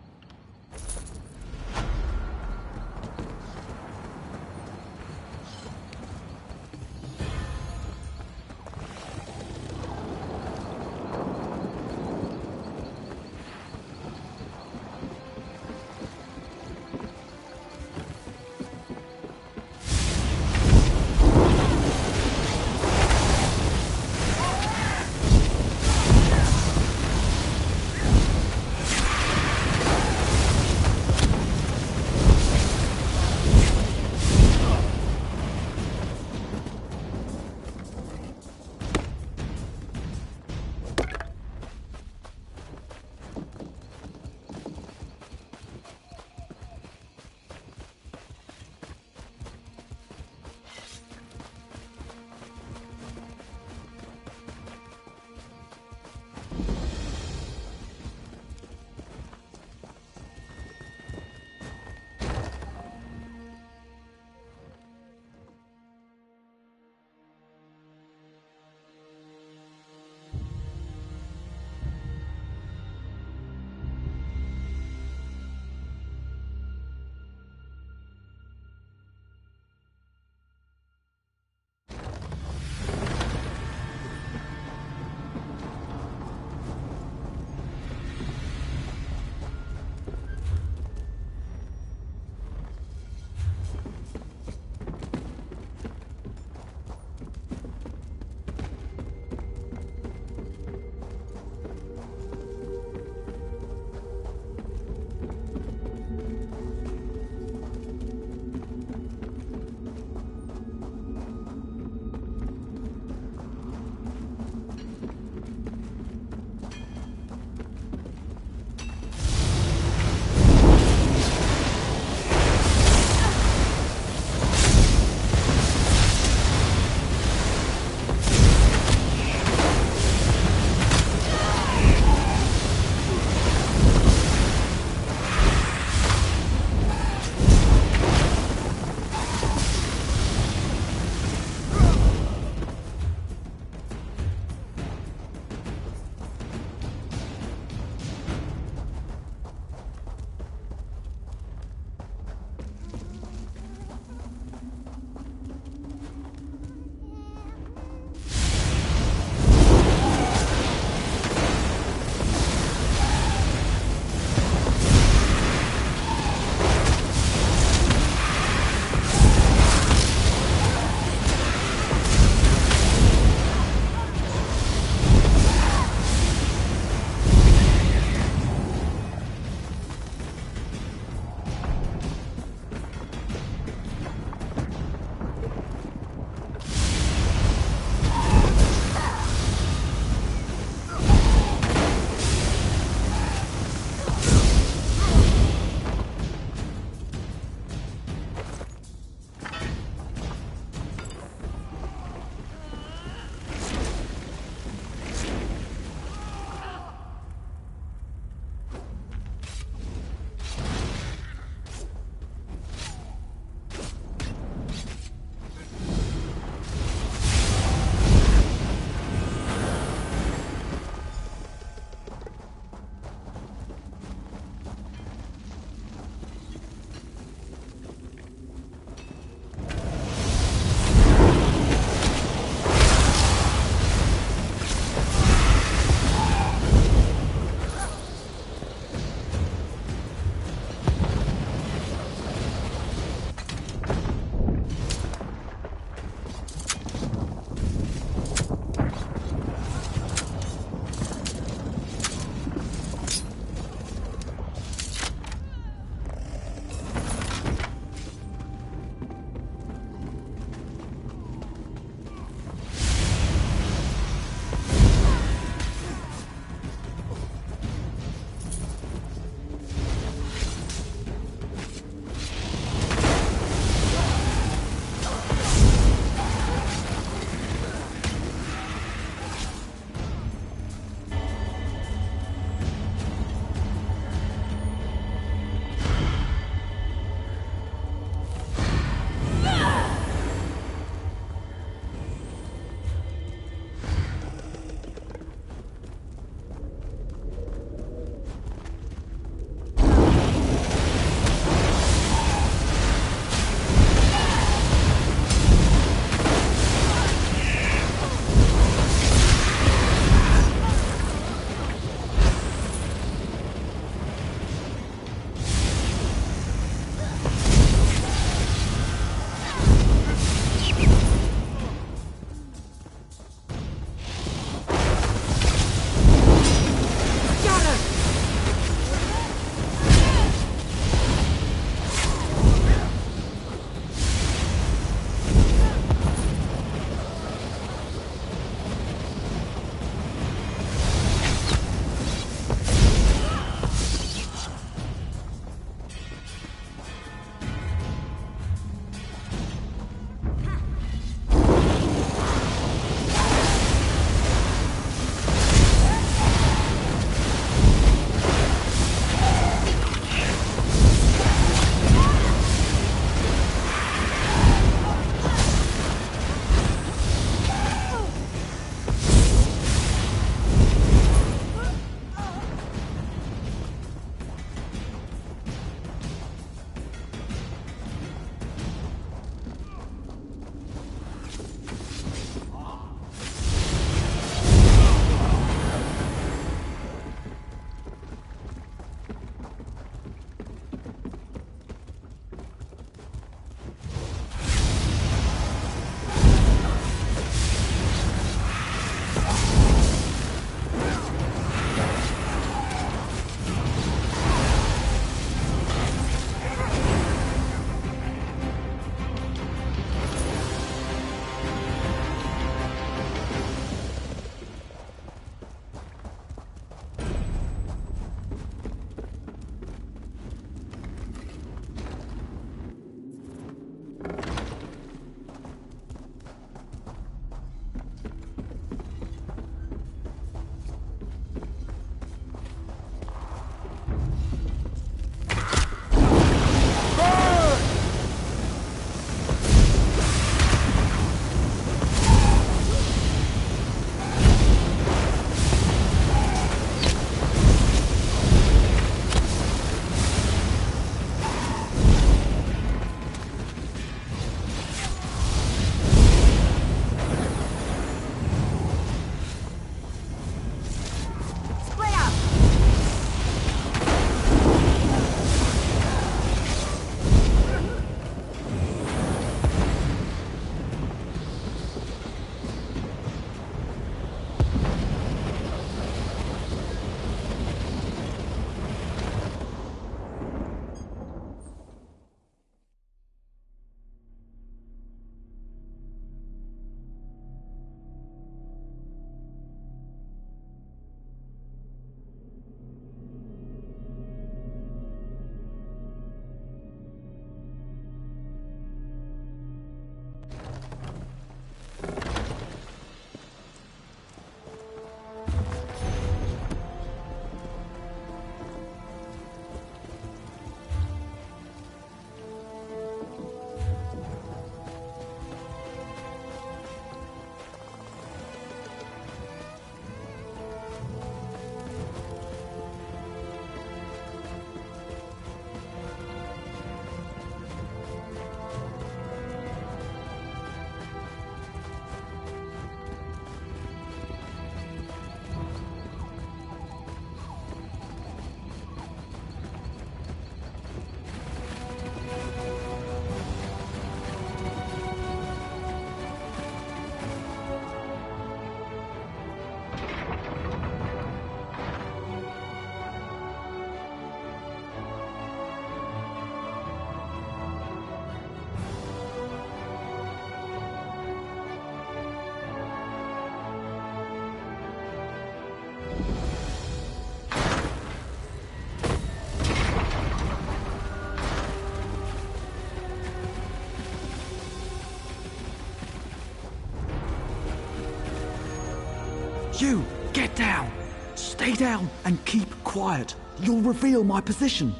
Speaker 19: You, get down! Stay down and keep quiet. You'll reveal my position.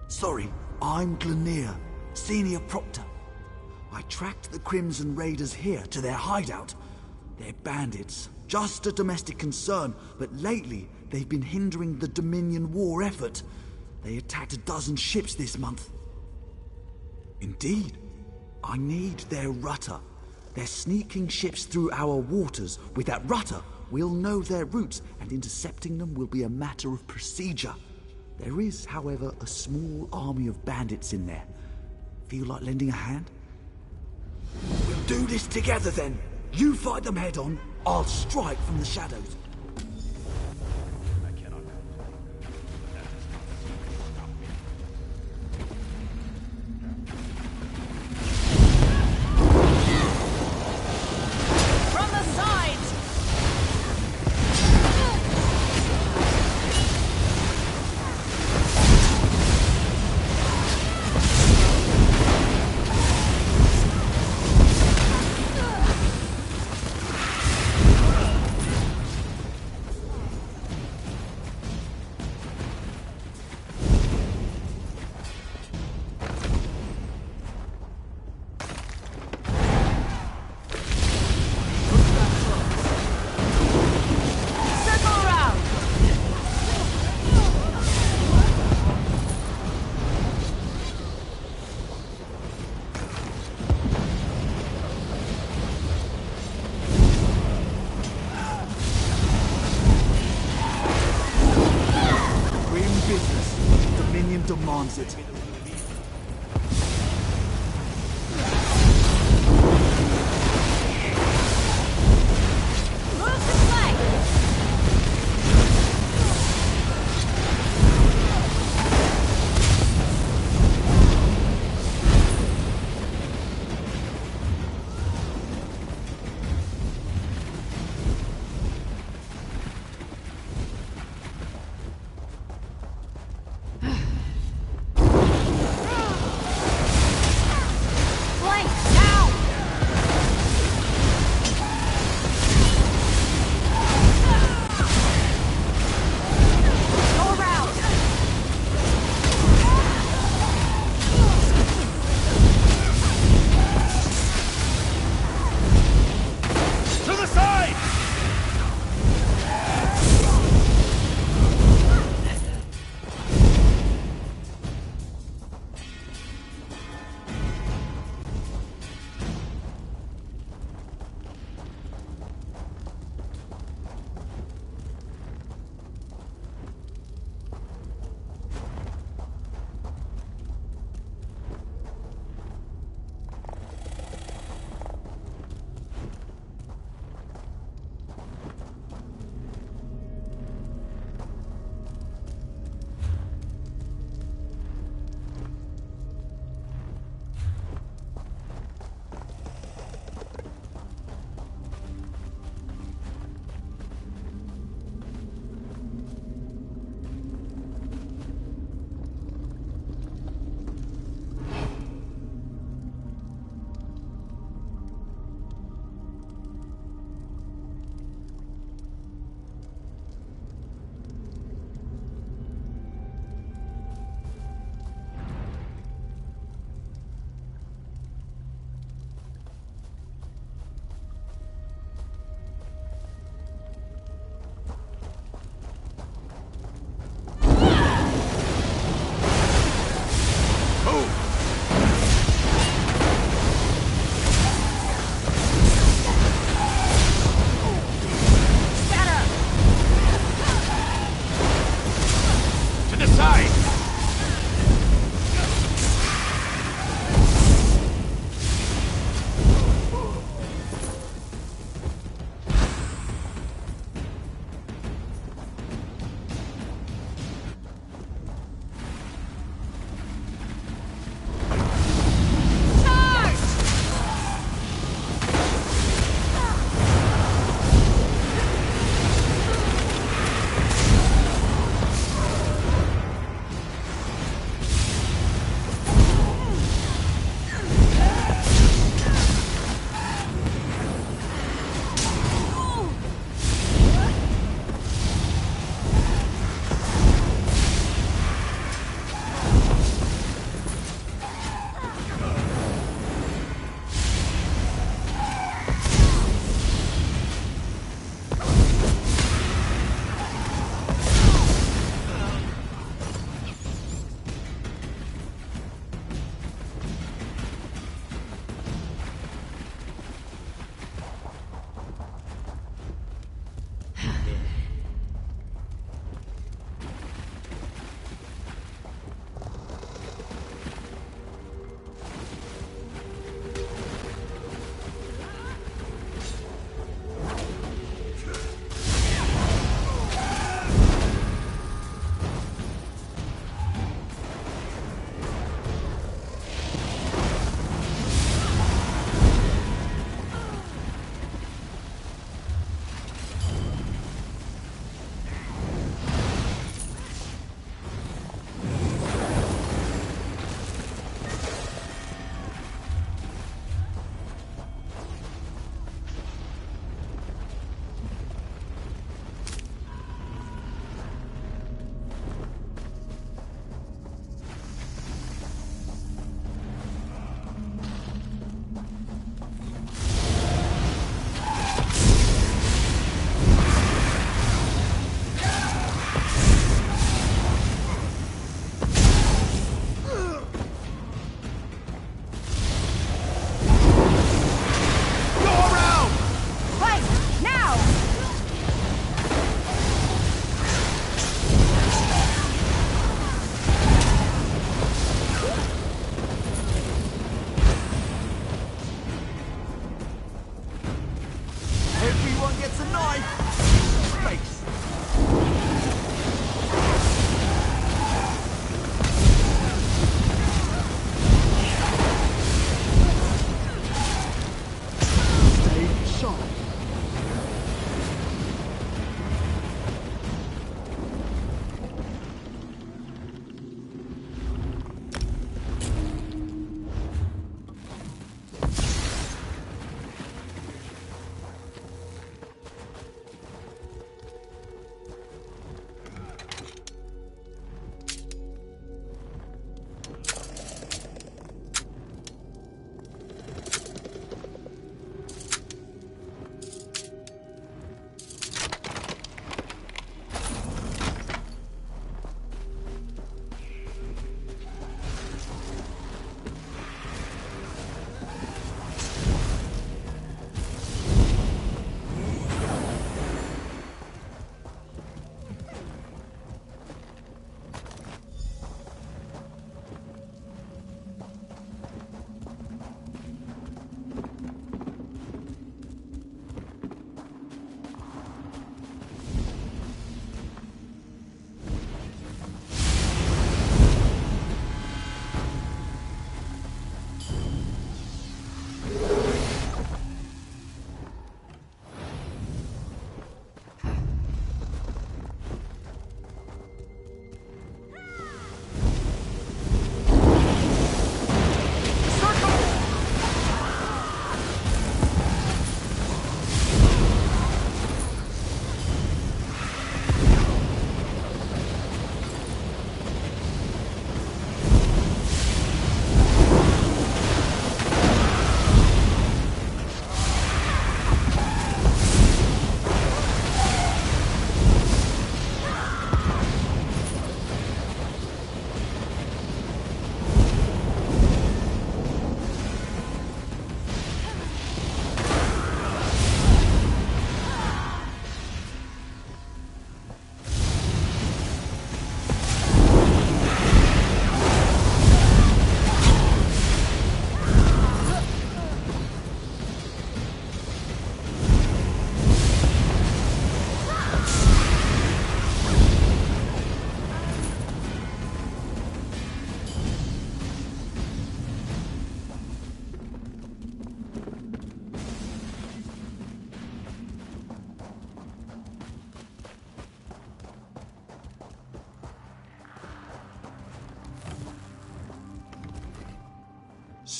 Speaker 19: Sorry, I'm Glenier, Senior Proctor. I tracked the Crimson Raiders here to their hideout. They're bandits, just a domestic concern, but lately they've been hindering the Dominion war effort. They attacked 12 ships this month. Indeed, I need their rudder. They're sneaking ships through our waters. With that rudder, we'll know their routes, and intercepting them will be a matter of procedure. There is, however, a small army of bandits in there. Feel like lending a hand? We'll do this together then. You fight them head on, I'll strike from the shadows. Demands it.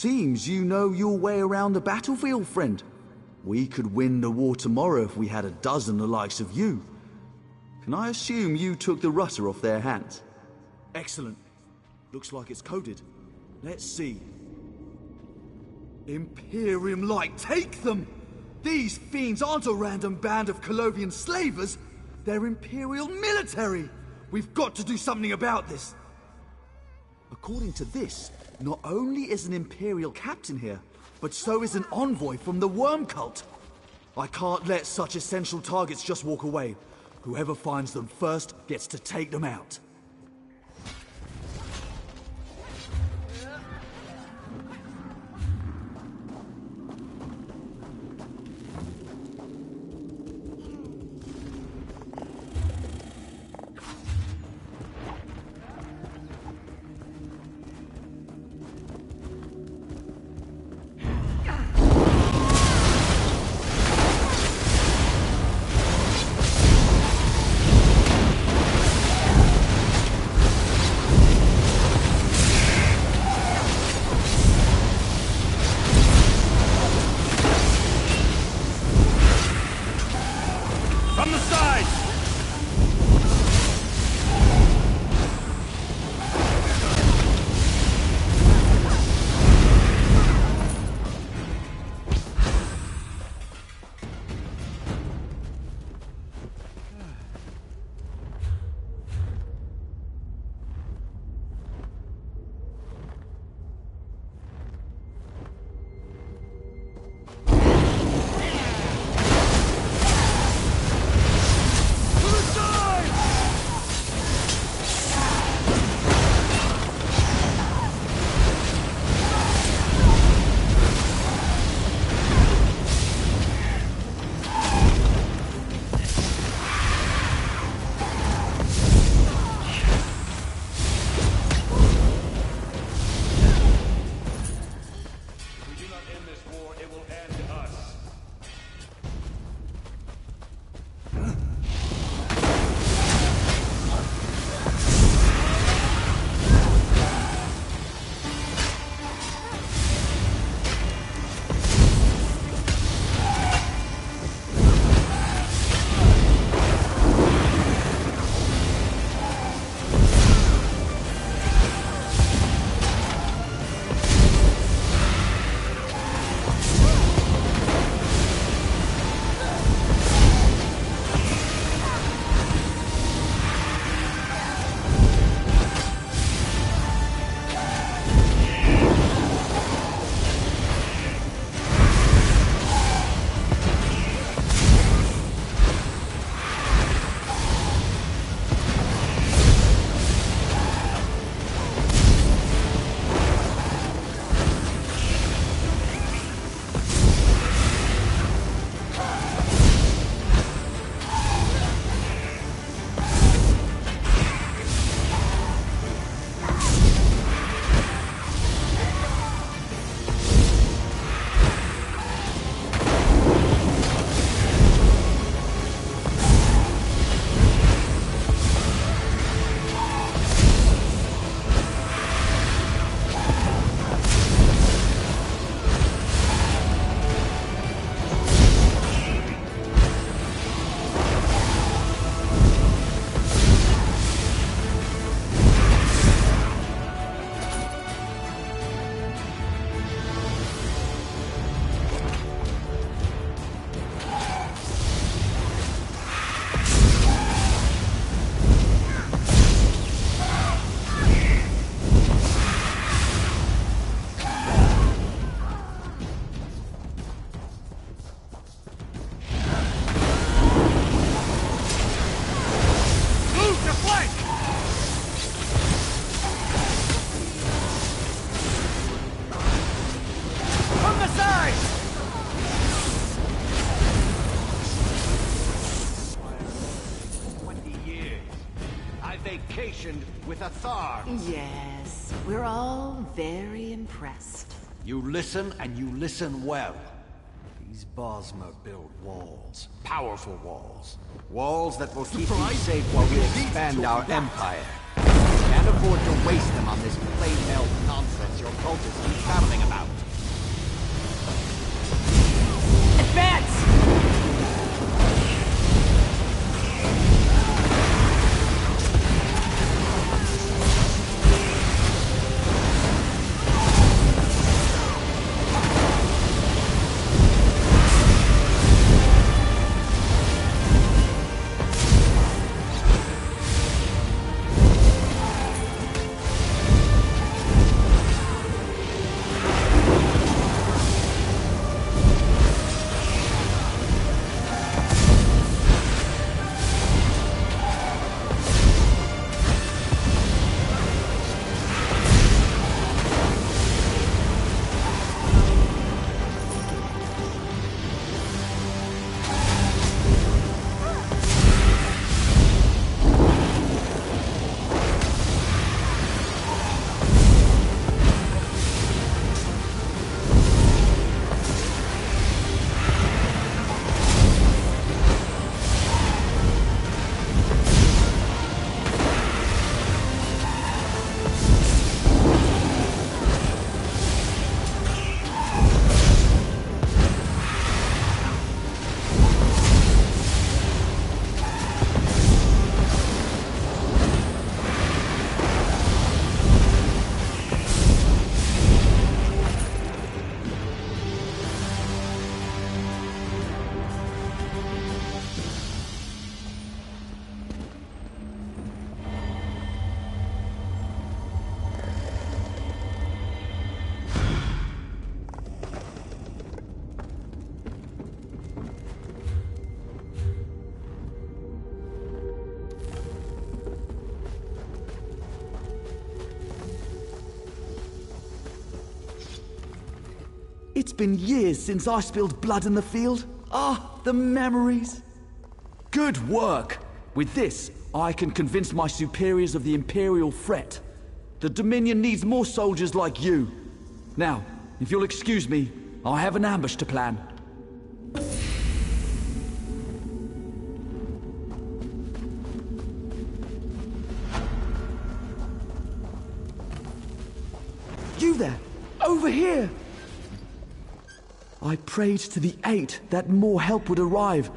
Speaker 19: Seems you know your way around the battlefield, friend. We could win the war tomorrow if we had a dozen the likes of you. Can I assume you took the rudder off their hands? Excellent. Looks like it's coded. Let's see. Imperium Light, take them! These fiends aren't a random band of Colovian slavers. They're Imperial military! We've got to do something about this. According to this, not only is an Imperial captain here, but so is an envoy from the Worm Cult. I can't let such essential targets just walk away. Whoever finds them first gets to take them out.
Speaker 11: From the side!
Speaker 3: vacationed with a Thar.
Speaker 17: Yes, we're all very impressed.
Speaker 3: You listen, and you listen well. These Bosmer build walls. Powerful walls. Walls that will keep you safe while we expand our empire. Stand
Speaker 19: afford to waste them on this plain melt nonsense your cultists keep babbling about. Advance! It's been years since I spilled blood in the field. Ah, the memories. Good work. With this, I can convince my superiors of the Imperial threat. The Dominion needs more soldiers like you. Now, if you'll excuse me, I have an ambush to plan. You there! Over here! I prayed to the Eight that more help would arrive.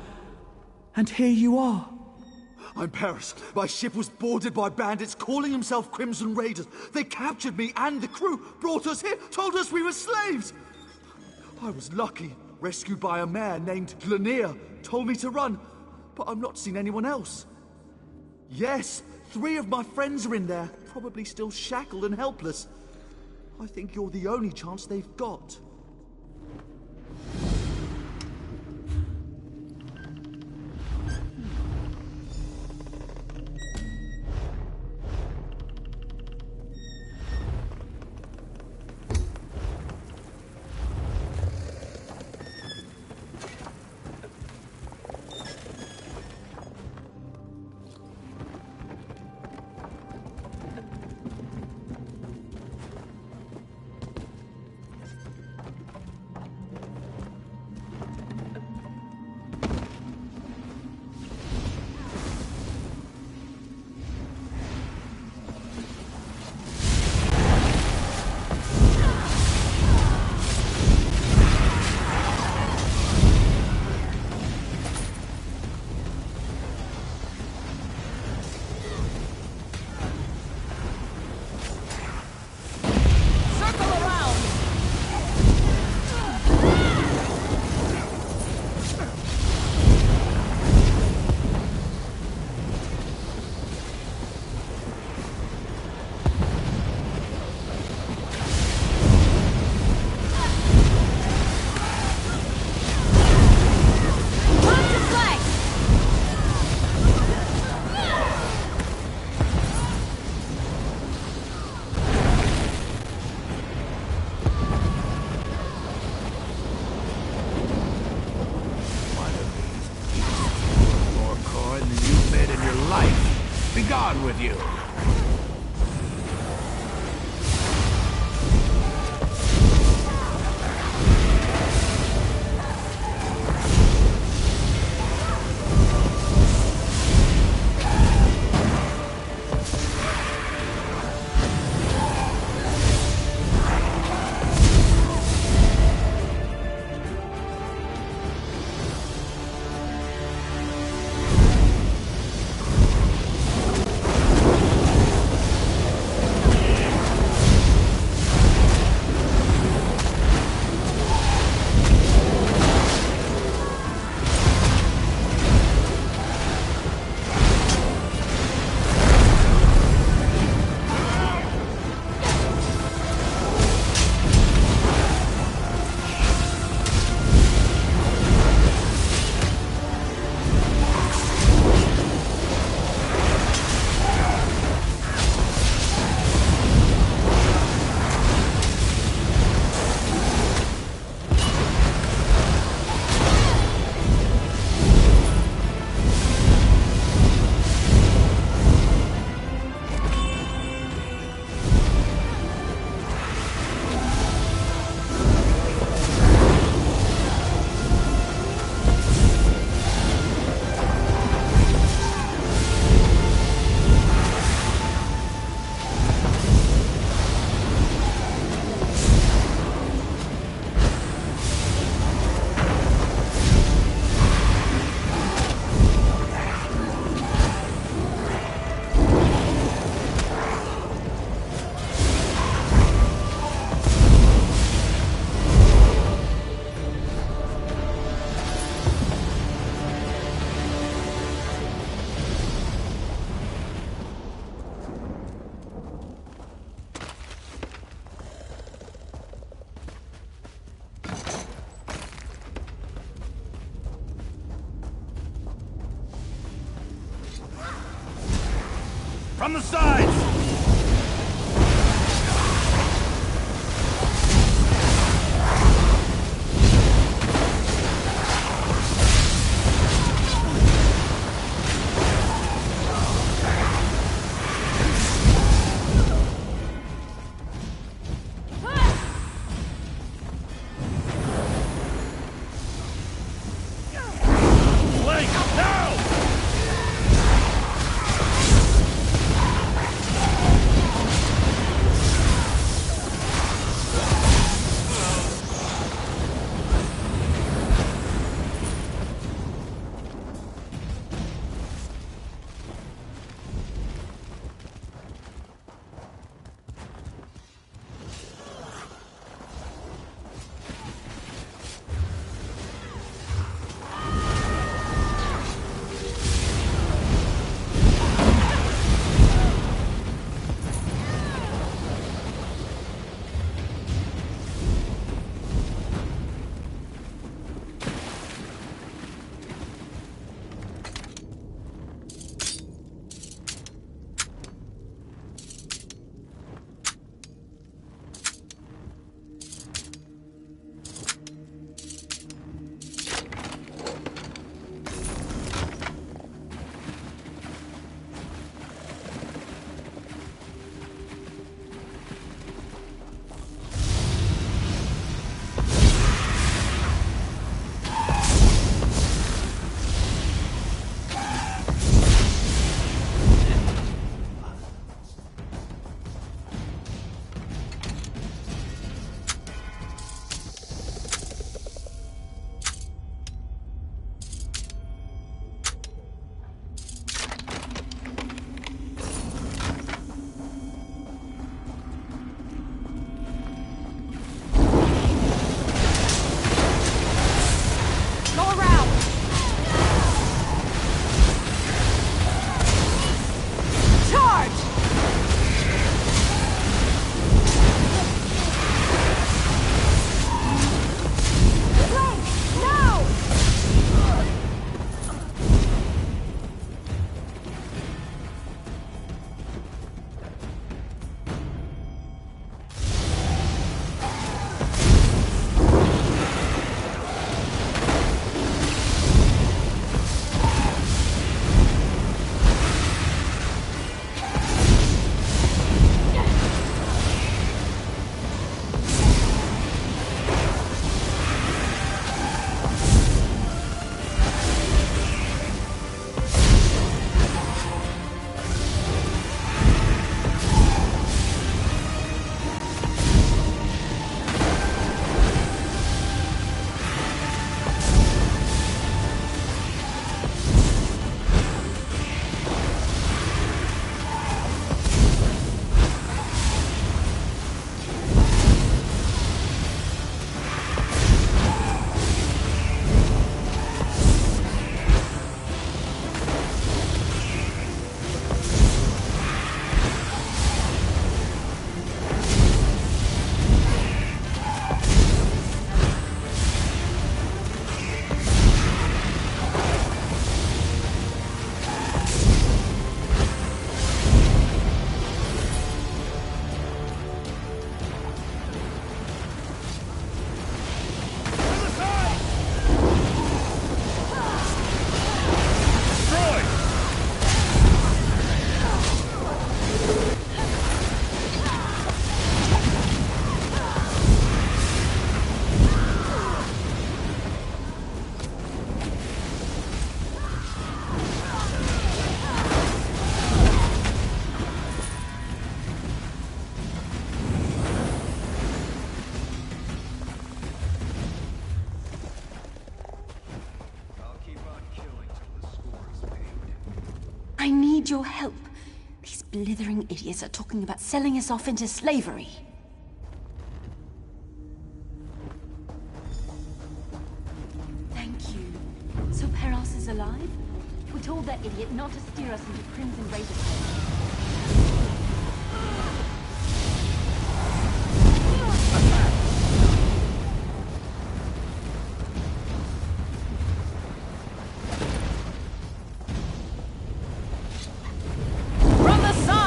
Speaker 19: And here you are.
Speaker 20: I'm Paris. My ship was boarded by bandits calling themselves Crimson Raiders. They captured me and the crew, brought us here, told us we were slaves. I was lucky, rescued by a man named Glanier, told me to run, but I've not seen anyone else. Yes, 3 of my friends are in there, probably still shackled and helpless. I think you're the only chance they've got.
Speaker 18: With you.
Speaker 11: From the sides!
Speaker 21: I need your help. These blithering idiots are talking about selling us off into slavery. Thank you. So Peros is alive? We told that idiot not to steer us into Crimson Raiders.
Speaker 12: From the side!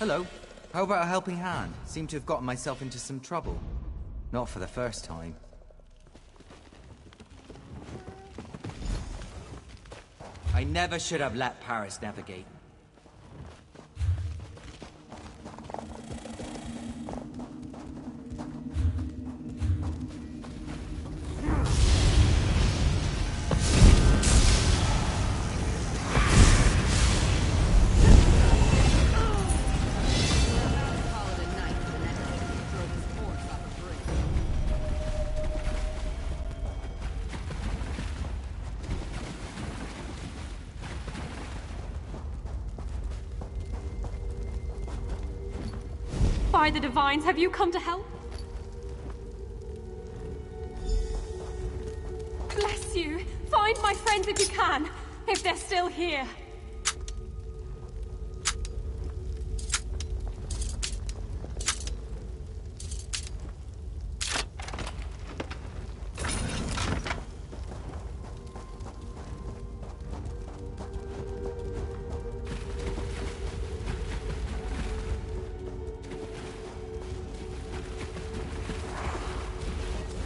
Speaker 5: Hello. How about a helping hand? Seem to have gotten myself into some trouble. Not for the first time. I never should have let Paris navigate.
Speaker 22: By the Divines, have you come to help? Bless you! Find my friends if you can, if they're still here.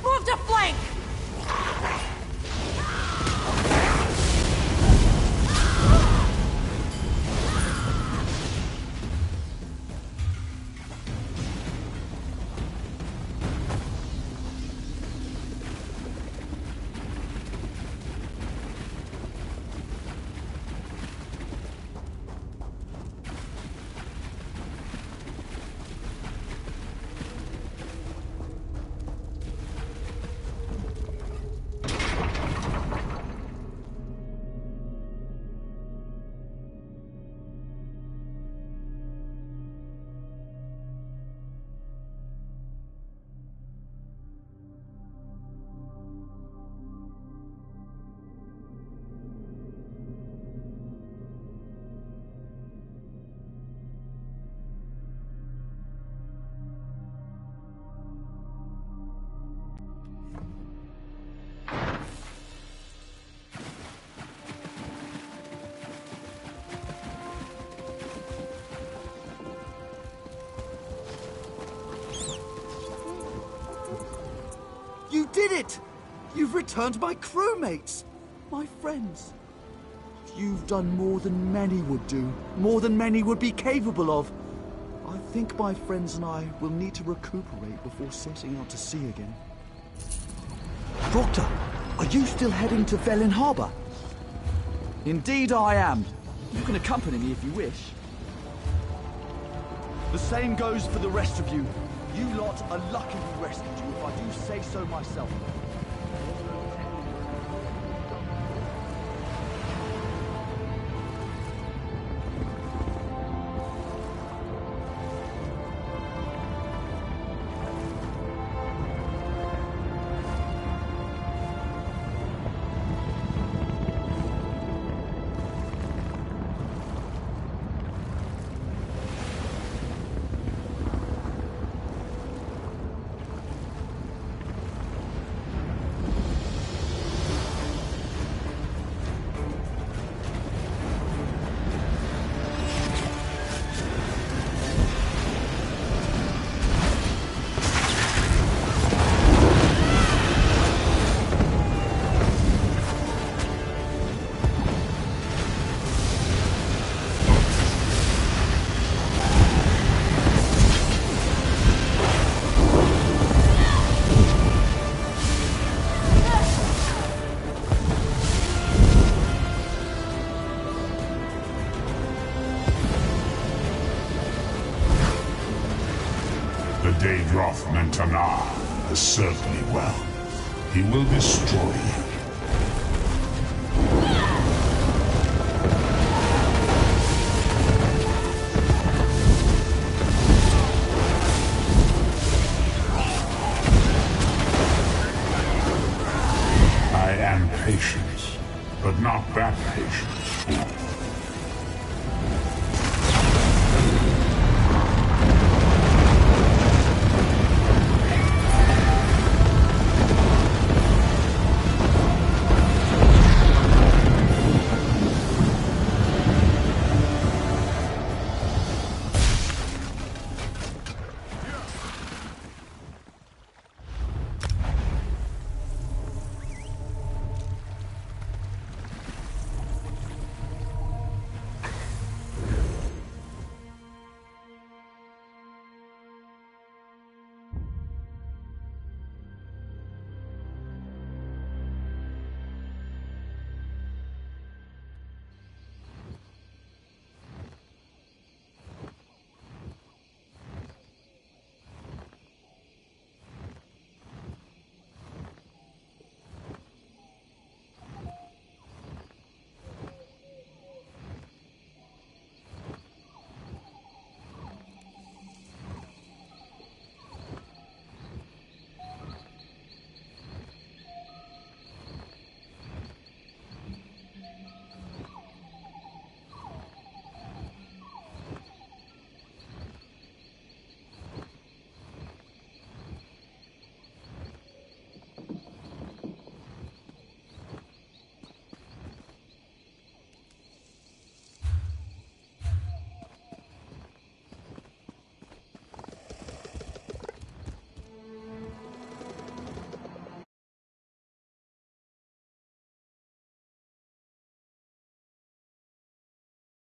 Speaker 12: Move to flank!
Speaker 20: You did it! You've returned my crewmates! My friends. You've done more than many would do. More than many would be capable of. I think my friends and I will need to recuperate before setting out to sea again. Proctor, are you still heading to Velen Harbor? Indeed I am. You can accompany me if you wish. The same goes for the rest of you. You lot are lucky we rescued you, if I do say so myself.
Speaker 23: The Daedroth Mentanar has served me well. He will destroy you.